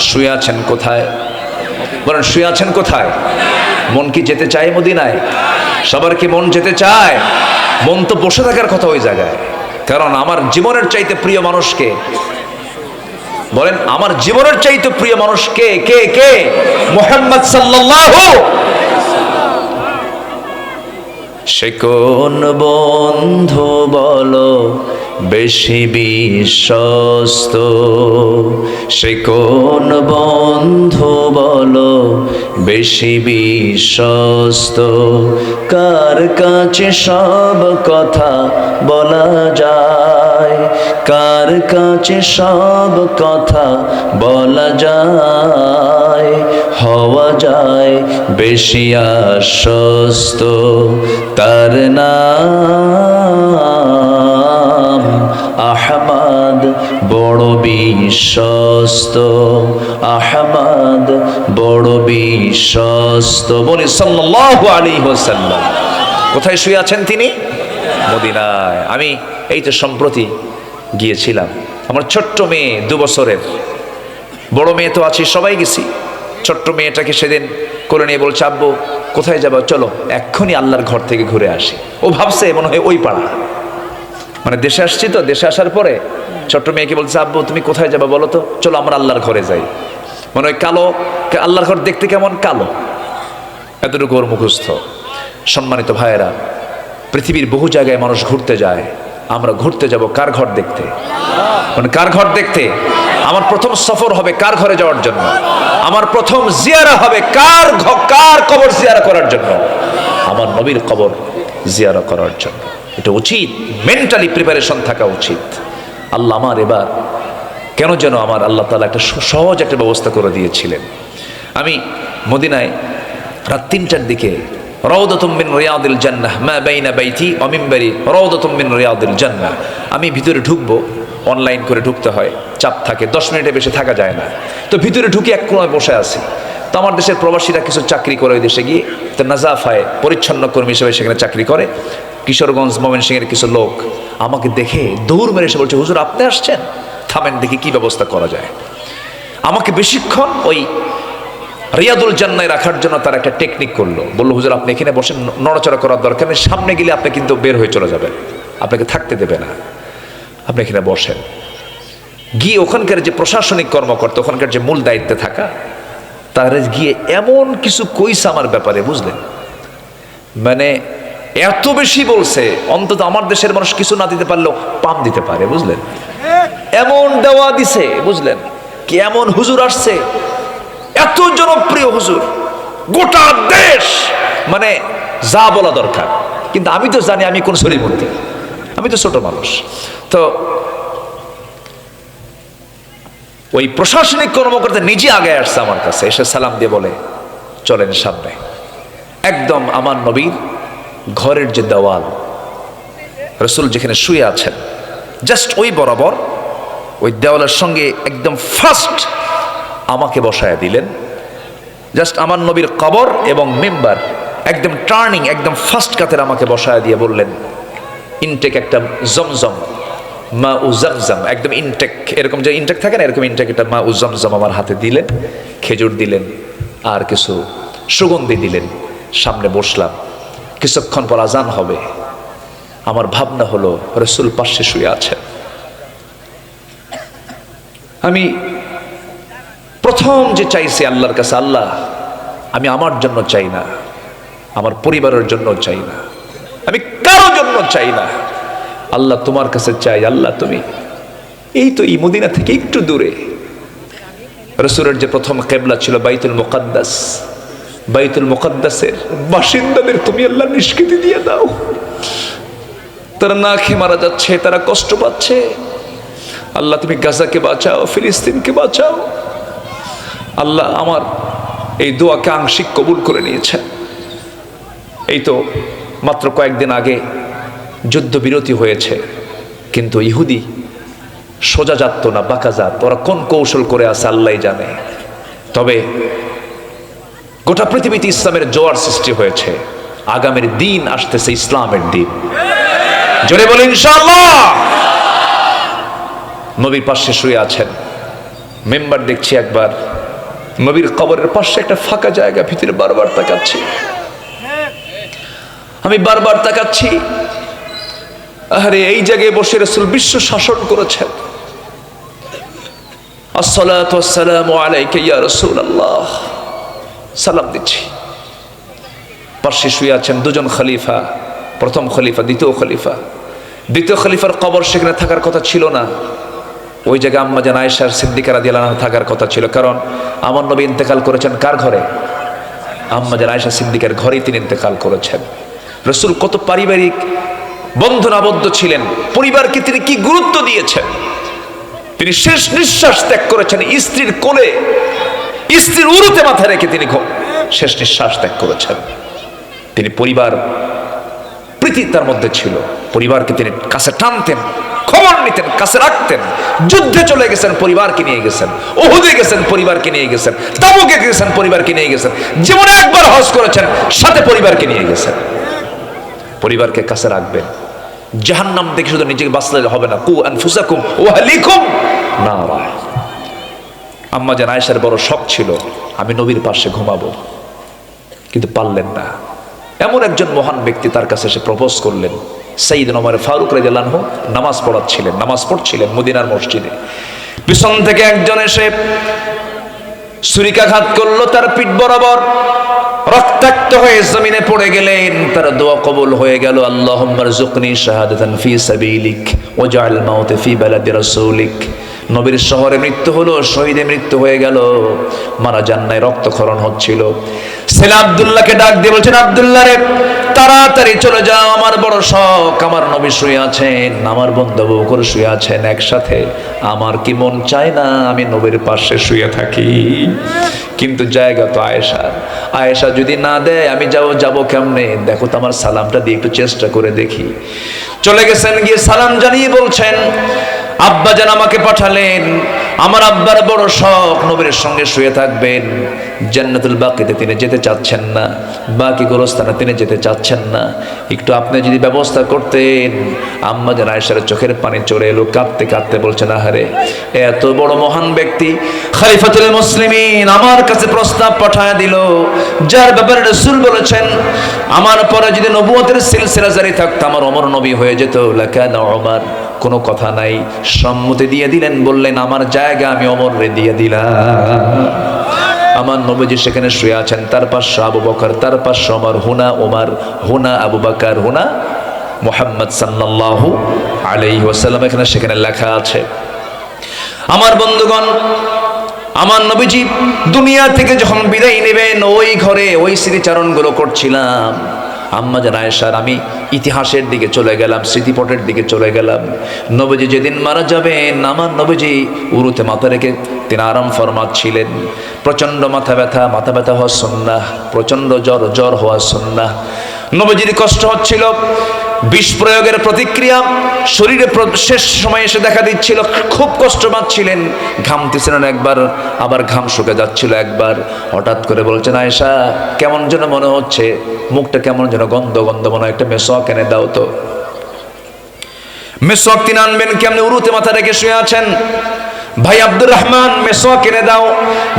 শুয়ে আছেন কোথায়? বলেন শুয়ে আছেন কোথায়? মন কি যেতে চায় মদিনায়? সবার কি মন যেতে চায়? মন তো বসে থাকার কথা ওই জায়গায়। কারণ আমার জীবনের চাইতে প্রিয় মানুষকে, বলেন আমার জীবনের চাইতে প্রিয় মানুষ কে? কে কে? মুহাম্মদ সাল্লাল্লাহু। সে কোন বন্ধু বলো বেশি বিশ্বস্ত? সে কোন বন্ধু বলো বেশি বিশ্বস্ত? কার কাছে সব কথা বলা যায়? কার কাছে সব কথা বলা যায়? হওয়া যায় বেশি আশ্বস্ত, তার নাম আহমদ বড় বিশ্বস্ত। আহমদ বড় বিশ্বস্ত। বলি সাল্লাল্লাহু আলাইহি ওয়াসাল্লাম। কোথায় শুয়ে আছেন তিনি? মদিনায়। আমি এই তো সম্প্রতি গিয়েছিলাম। আমার ছোট্ট মেয়ে 2 বছরের, বড় মেয়ে তো আছে, সবাই গেছি। ছোট্ট মেয়েটাকে সেদিন কোলে নিয়ে বলছে, আব্বু কোথায় যাবো, চলো এক্ষুনি আল্লাহর ঘর থেকে ঘুরে আসি। ও ভাবছে মনে হয় ওই পাড়া, মানে দেশে আসছি তো, দেশে আসার পরে ছোট্ট মেয়েকে বলছে, আব্বু তুমি কোথায় যাবা বলো তো, চলো আমরা আল্লাহর ঘরে যাই। মনে হয় কালো, আল্লাহর ঘর দেখতে কেমন কালো, এতটুকু ওর মুখস্থ। সম্মানিত ভাইয়েরা, পৃথিবীর বহু জায়গায় মানুষ ঘুরতে যায়, আমরা ঘুরতে যাব কার ঘর দেখতে? মানে কার ঘর দেখতে? আমার প্রথম সফর হবে কার ঘরে যাওয়ার জন্য? আমার প্রথম জিয়ারা হবে কার কবর জিয়ারা করার জন্য? আমার নবীর কবর জিয়ারা করার জন্য। এটা উচিত, মেন্টালি প্রিপারেশন থাকা উচিত। আল্লাহ আমার এবার কেন যেন আমার আল্লাহ তাআলা একটা সহজ একটা ব্যবস্থা করে দিয়েছিলেন। আমি মদিনায় রাত 3টার দিকে, রাউদাতুম মিন রিয়াদিল জান্নাহ মা বাইনা বাইতি ওয়া মিনবারি রাউদাতুম মিন রিয়াদিল জান্নাহ। আমি ভিতরে ঢুকবো, অনলাইন করে ঢুকতে হয়, চাপ থাকে, 10 মিনিটে বেশি থাকা যায় না। তো ভিতরে ঢুকে এক কোণায় বসে আছি। তো আমার দেশের প্রবাসীরা কিছু চাকরি করে ওই দেশে গিয়ে, তো নাজাফায় পরিচ্ছন্ন কর্মী হিসেবে সেখানে চাকরি করে। কিশোরগঞ্জ ময়মনসিংহের কিছু লোক আমাকে দেখে দৌড় মেরে এসে বলছে, হুজুর আপনি আসছেন, থামেন দেখি কি ব্যবস্থা করা যায়। আমাকে বেশিক্ষণ ওই রিয়াদুল জান্নায় রাখার জন্য তার একটা টেকনিক করলো, বললো হুজুর আপনি এখানে বসেন, নড়াচড়া করার দরকার নেই, সামনে গেলে আপনি কিন্তু বের হয়ে চলে যাবেন, আপনাকে থাকতে দেবে না, আপনি এখানে বসেন। গিয়ে ওখানকার যে প্রশাসনিক কর্মকর্তা, ওখানকার যে মূল দায়িত্বে থাকা, তারা গিয়ে এমন কিছু কইছে আমার ব্যাপারে, বুঝলেন, মানে এত বেশি বলছে, অন্তত আমার দেশের মানুষ কিছু না দিতে পারলেও পাম দিতে পারে, বুঝলেন, এমন দেওয়া দিছে, বুঝলেন, কি এমন হুজুর আসছে, এত জনপ্রিয় হুজুর, গোটা দেশ মানে যা বলা দরকার। কিন্তু আমি তো জানি আমি কোন শরীরমূর্তি, আমি তো ছোট মানুষ। তো ওই প্রশাসনিক কর্মকর্তা নিজে আগে আসছে আমার কাছে, এসে সালাম দিয়ে বলে চলেন সামনে। একদম আমার নবীর ঘরের যে দেওয়াল, রসুল যেখানে শুয়ে আছেন জাস্ট ওই বরাবর, ওই দেওয়ালের সঙ্গে একদম ফার্স্ট আমাকে বসায় দিলেন। জাস্ট আমার নবীর কবর এবং মেম্বার একদম টার্নিং, একদম ফার্স্ট কাতের আমাকে বসায় দিয়ে বললেন ইনটেক একটা জমজম, মা উ জমজম, একদম ইনটেক, এরকম যে ইনটেক থাকে না, এরকম ইনটেক একটা মা উ জমজম আমার হাতে দিলেন, খেজুর দিলেন আর কিছু সুগন্ধি দিলেন। সামনে বসলাম, কিছুক্ষণ পর আজান হবে। আমার ভাবনা হলো রসুল পাশে শুয়ে আছেন। আমি প্রথম যে চাইছি আল্লাহর কাছে, আল্লাহ আমি আমার জন্য চাই না, আমার পরিবারের জন্য চাই না, আমি কারোর জন্য চাই না, আল্লাহ তোমার কাছে চাই। আল্লাহ তুমি এই তো এই মদিনা থেকে একটু দূরে, রসুলের যে প্রথম কেবলা ছিল বাইতুল মুকাদ্দাস, বাইতুল মুকাদ্দাসের বাসিন্দাদের তুমি আল্লাহ নিষ্কৃতি দিয়ে দাও। তারা না খেয়ে মারা যাচ্ছে, তারা কষ্ট পাচ্ছে, আল্লাহ তুমি গাজাকে বাঁচাও, ফিলিস্তিনকে বাঁচাও। আল্লাহ আমার এই দোয়াকে আংশিক কবুল করে নিয়েছেন। এই তো মাত্র কয়েকদিন আগে যুদ্ধবিরতি হয়েছে, কিন্তু ইহুদি সোজা যাত না, বাঁকা জাত, ওরা কোন কৌশল করে আছে আল্লাহ জানে। তবে গোটা পৃথিবীতে ইসলামের জোয়ার সৃষ্টি হয়েছে, আগামীর দিন আসতেছে ইসলামের দিন, জোরে বলে ইনশাআল্লাহ। নবীর পাশে শুয়ে আছেন, মেম্বার দেখছি একবার, নবীর কবরের পাশে একটা ফাঁকা জায়গা, ভিতরে বারবার তাকাচ্ছি, আমি বারবার তাকাচ্ছি, আরে এই জায়গায় বসে রাসূল বিশ্ব শাসন করেছেন। আসসালাতু ওয়াসসালামু আলাইকা ইয়া রাসূলুল্লাহ, সালাম দিচ্ছি। পাশে শুয়ে আছেন দুজন খলিফা, প্রথম খলিফা, দ্বিতীয় খলিফা। দ্বিতীয় খলিফার কবর সেখানে থাকার কথা ছিল না, ওই জায়গায় আম্মা জান আয়েশা সিদ্দিকা রাদিয়াল্লাহু আনহা থাকার কথা ছিল, কারণ আমার নবী ইন্তেকাল করেছেন কার ঘরে? আম্মা জান আয়েশা সিদ্দিকার ঘরেই তিনি ইন্তেকাল করেছেন। রাসূল কত পারিবারিক বন্ধন আবদ্ধ ছিলেন, পরিবারকে তিনি কি গুরুত্ব দিয়েছেন। তিনি শেষ নিঃশ্বাস ত্যাগ করেছেন স্ত্রীর কোলে, স্ত্রীর উরুতে মাথা রেখে তিনি শেষ নিঃশ্বাস ত্যাগ করেছেন। তিনি পরিবার প্রীতি তার মধ্যে ছিল, পরিবারকে তিনি কাছে টানতেন, খবর নিতেন, কাছে রাখতেন। যুদ্ধে চলে গেছেন, পরিবারকে নিয়ে গেছেন, উহুদে গেছেন, পরিবারকে নিয়ে গেছেন, তাবুকে গেছেন, পরিবারকে নিয়ে গেছেন, জীবনে একবার হজ করেছেন, সাথে পরিবারকে নিয়ে গেছেন। পরিবারকে কাছে রাখবেন। জাহান্নাম দেখে শুধু নিজেকে বাঁচলে হবে না, কু আনফুসাকুম ওয়া আহলিকুম নারা। আম্মা জান আয়েশার বড় শখ ছিল আমি নবীর পাশে ঘুমাবো, কিন্তু পারলেন না। এমন একজন মহান ব্যক্তি তার কাছে এসে প্রপোজ করলেন, সাইয়েদনা ওমর ফারুক রাদিয়াল্লাহু আনহু নামাজ পড়াচ্ছিলেন, নামাজ পড়ছিলেন মদিনার মসজিদে। পিছন থেকে একজন এসে ছুরিকাঘাত করলো তার পিঠ বরাবর, রক্তাক্ত হয়ে জমিনে পড়ে গেলেন। তার দোয়া কবুল হয়ে গেল, আল্লাহুম্মা রযুকনি শাহাদাতান ফি সাবিলিক ওয়াজআল মাউত ফি বালাদি রাসূলিক। নবীর শহরে মৃত্যু হলো, শহীদে মৃত্যু হয়ে গেল, মারা যান নাই, রক্তক্ষরণ হচ্ছিল। ছেলে আব্দুল্লাহকে ডাক দিয়ে বলছেন, আব্দুল্লাহ রে তাড়াতাড়ি চলে যাও, আমার বড় শখ, আমার নবী শুয়ে আছেন, আমার বন্ধু আবু বকর শুয়ে আছেন একসাথে, আমার কি মন চায় না আমি নবীর পাশে শুয়ে থাকি। কিন্তু জায়গা তো আয়েশা, আয়েশা যদি না দেয় আমি যাবো কেমনে? দেখো তো আমার সালামটা দিয়ে একটু চেষ্টা করে দেখি। চলে গেছেন, গিয়ে সালাম জানিয়ে বলছেন, আব্বা যেন আমাকে পাঠালেন, আমার আব্বার বড় শখ নবীর সঙ্গে শুয়ে থাকবেন। জান্নাতুল বাকিতে তিনি যেতে চাচ্ছেন না, বাকি গোরস্থানে তিনি যেতে চাচ্ছেন না। একটু আপনি যদি ব্যবস্থা করতেন। আম্মা যেন আয়েশার চোখের পানি চলে এলো, কাঁদতে কাঁদতে বলছেন, আহারে এত বড় মহান ব্যক্তি খলিফাতুল মুসলিমিন আমার কাছে প্রস্তাব পাঠায় দিল, যার ব্যাপারে রাসূল বলেছেন আমার পরে যদি নবুয়তের সিলসিলা জারি থাকতো আমার ওমর নবী হয়ে যেত, লাকানা ওমর। কোনো কথা নাই, সম্মতি দিয়ে দিলেন, বললেন আমার জায়গা আমি ওমরে দিয়ে দিলাম। আমার নবীজি সেখানে শুয়ে আছেন, তার পাশে আবু বকর, তার পাশে ওমর, হুনা ওমর, হুনা আবু বকর, হুনা মুহাম্মদ সাল্লাল্লাহু আলাইহি ওয়াসাল্লাম, এখানে সেখানে লেখা আছে। আমার বন্ধুগণ, আমার নবীজি দুনিয়া থেকে যখন বিদায় নেবেন, ওই ঘরে ওই স্মৃতিচারণগুলো করছিলাম। আম্মা জান আয়েশার আমি ইতিহাসের দিকে চলে গেলাম, স্মৃতিপটের দিকে চলে গেলাম। নবীজি যেদিন মারা যাবেন, আমার নবীজি উরুতে মাথা রেখে তিনি আরাম ফরমাচ্ছিলেন। প্রচণ্ড মাথা ব্যথা হওয়া সুন্নাহ, প্রচণ্ড জ্বর হওয়া সুন্নাহ। নবীজির কষ্ট হচ্ছিল, বিষ প্রয়োগের প্রতিক্রিয়া শরীরে শেষ সময় এসে দেখা দিচ্ছিল, খুব কষ্ট পাচ্ছিলেন, ঘামতেছিলেন একবার, আবার ঘাম শুকে যাচ্ছিল একবার। হঠাৎ করে বলছেন, আয়েশা কেমন যেন মনে হচ্ছে, মুখটা কেমন যেন গন্ধ মনে হয়, একটা মেসওয়াক এনে দাও তো। মেসওয়াক তিনি আনবেন কেমনে, উরুতে মাথা রেখে শুয়ে আছেন। ভাই আব্দুর রহমান মেসওয়াক এনে দাও।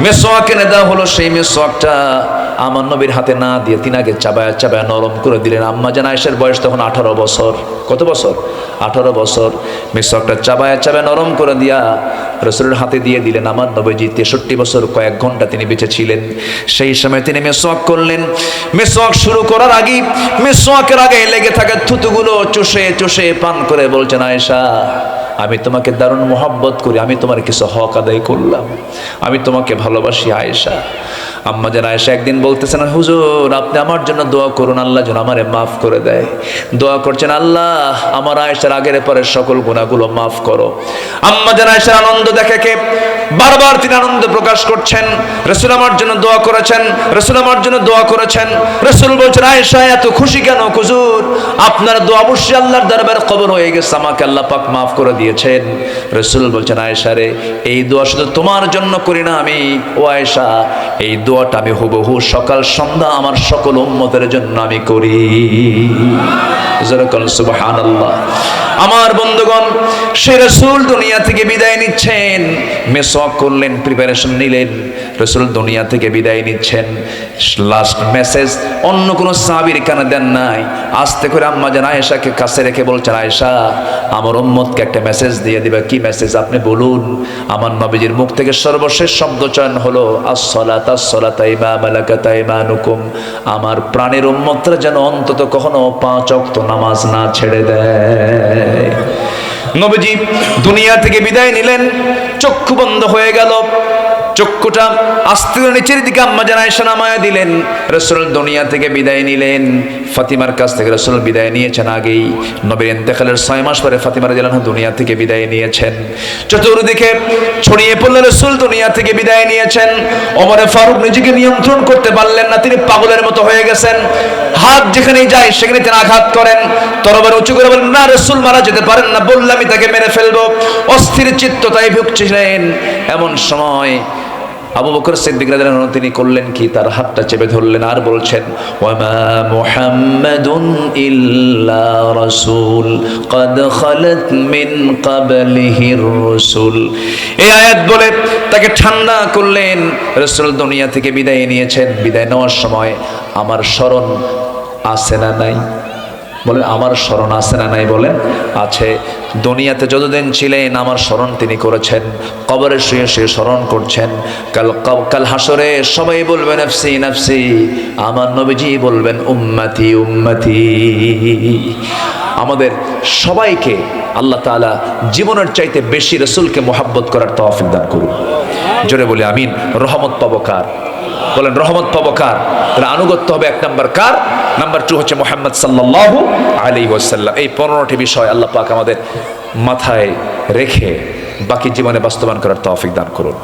মেসওয়াক এনে দাও হলো, সেই মেসওয়াকটা আমার নবীর হাতে না দিয়ে তিনি আগে চাবায়া নরম করে দিলেন। আম্মা জান আয়েশার বয়স তখন 18 বছর। কত বছর? 18 বছর। মেসওয়াকটা চাবায়া নরম করে দিয়া রাসূলের হাতে দিয়ে দিলেন। আমার নবীজি 63 বছর কয়েক ঘন্টা তিনি বেঁচে ছিলেন। সেই সময় তিনি মেসওয়াক করলেন। মেসওয়াক শুরু করার আগে মেসওয়াকের আগে লেগে থাকা থুতুগুলো চুষে পান করে বলছেন, আয়েশা আমি তোমাকে দারুণ মোহাব্বত করি, আমি তোমার কিছু হক আদায় করলাম, আমি তোমাকে ভালোবাসি আয়েশা। আম্মা জান আয়েশা একদিন বলতেছেন, হুজুর আপনি আমার জন্য দোয়া করুন, আল্লাহ যেন আমারে মাফ করে দেয়। দোয়া করছেন, আল্লাহ আমার আয়েশার আগের পরের সকল গুনাহগুলো মাফ করো। আম্মা জান আয়েশার আনন্দ দেখে বারবার তিনি আনন্দ প্রকাশ করছেন। রাসূল আমার জন্য দোয়া করেছেন, রাসূল আমার জন্য দোয়া করেছেন। রাসূল বলছেন, আয়েশা এত খুশি কেন? হুজুর আপনার দোয়া অবশ্যই আল্লাহর দরবারে কবুল হয়ে গেছে, আমাকে আল্লাহ পাক মাফ করে দিয়েছেন। রাসূল বলছেন, আয়েশা রে এই দোয়া শুধু তোমার জন্য করি না আমি, ও আয়েশা এই দোয়াটা আমি হুবহু সকাল সন্ধ্যা আমার সকল উম্মতের জন্য আমি করি। সুবহানাল্লাহ। আমার বন্ধুগণ, সে রাসূল দুনিয়া থেকে বিদায় নিচ্ছেন, মেসওয়াক করলেন, প্রিপারেশন নিলেন, রাসূল দুনিয়া থেকে বিদায় নিচ্ছেন। লাস্ট মেসেজ অন্য কোনো সাহাবীর কানে দেন নাই, আস্তে করে আম্মা জান আয়েশাকে কাছে রেখে বলছেন, আয়েশা আমার উম্মতকে একটা মেসেজ দিয়ে দিবা। কি মেসেজ আপনি বলুন। আমার নবীজির মুখ থেকে সর্বশেষ শব্দ চয়ন হলো, আসসালাত আসসালাত মা মালাকাত আইমানুকুম। আমার প্রাণের উম্মতরা যেন অন্তত কখনো 5 ওয়াক্ত নামাজ না ছেড়ে দেয়। নবীজি দুনিয়া থেকে বিদায় নিলেন, চক্ষু বন্ধ হয়ে গেল, চক্ষুটা আস্তে করে নিচের দিকে আম্মা জান আয়েশা নামায়া দিলেন। রাসূল দুনিয়া থেকে বিদায় নিলেন। ফাতিমার কাছ থেকে রাসূল বিদায় নিয়েছেন আগেই, নবীর ইন্তেকালের 6 মাস পরে ফাতিমা রাদিয়াল্লাহু আনহা দুনিয়া থেকে বিদায় নিয়েছেন। চতুর্দিকে ছড়িয়ে পড়ল, রাসূল দুনিয়া থেকে বিদায় নিয়েছেন। ওমরে ফারুক নিজেকে নিয়ন্ত্রণ করতে পারলেন না, তিনি পাগলের মতো হয়ে গেছেন। হাত যেখানেই যায় সেখানে তিনি আঘাত করেন, তরবারি উঁচু করে বলেন, না রাসূল মারা যেতে পারেন না, বললে আমি তাকে মেরে ফেলবো। অস্থির চিত্ততায় ভুগছিলেন। এমন সময় আবু বকর সিদ্দিক রাদিয়াল্লাহু আনহু তিনি করলেন কি, তার হাতটা চেপে ধরলেন আর বলছেন, ওয়ামা মুহাম্মাদুন ইল্লা রাসূল ক্বাদ খালাত মিন ক্বাবলিহির রাসূল। এই আয়াত বলে তাকে ঠান্ডা করলেন। রাসূল দুনিয়া থেকে বিদায় নিয়েছেন। বিদায় নেওয়ার সময় আমার স্মরণ আছে না নাই? বলেন আমার স্মরণ আছে না নাই? বলেন আছে। দুনিয়াতে যতদিন ছিলেন আমার স্মরণ তিনি করেছেন, কবরে শুয়ে স্মরণ করছেন। কাল হাসরে সবাই বলবেন নাফসি নাফসি, আমার নবীজি বলবেন উম্মতি উম্মতি। আমাদের সবাইকে আল্লাহ তাআলা জীবনের চাইতে বেশি রাসূলকে মুহাব্বত করার তৌফিক দান করুন। জোরে বলি আমিন। রহমত পাবো কার? বলেন রহমত পাবো কার? তাহলে আনুগত্য হবে 1 নাম্বার কার? নাম্বার 2 হচ্ছে মুহাম্মদ সাল্লাল্লাহু আলাইহি ওয়াসাল্লাম। এই 15টি বিষয় আল্লাহ পাক আমাদের মাথায় রেখে বাকি জীবনে বাস্তবায়ন করার তৌফিক দান করুন।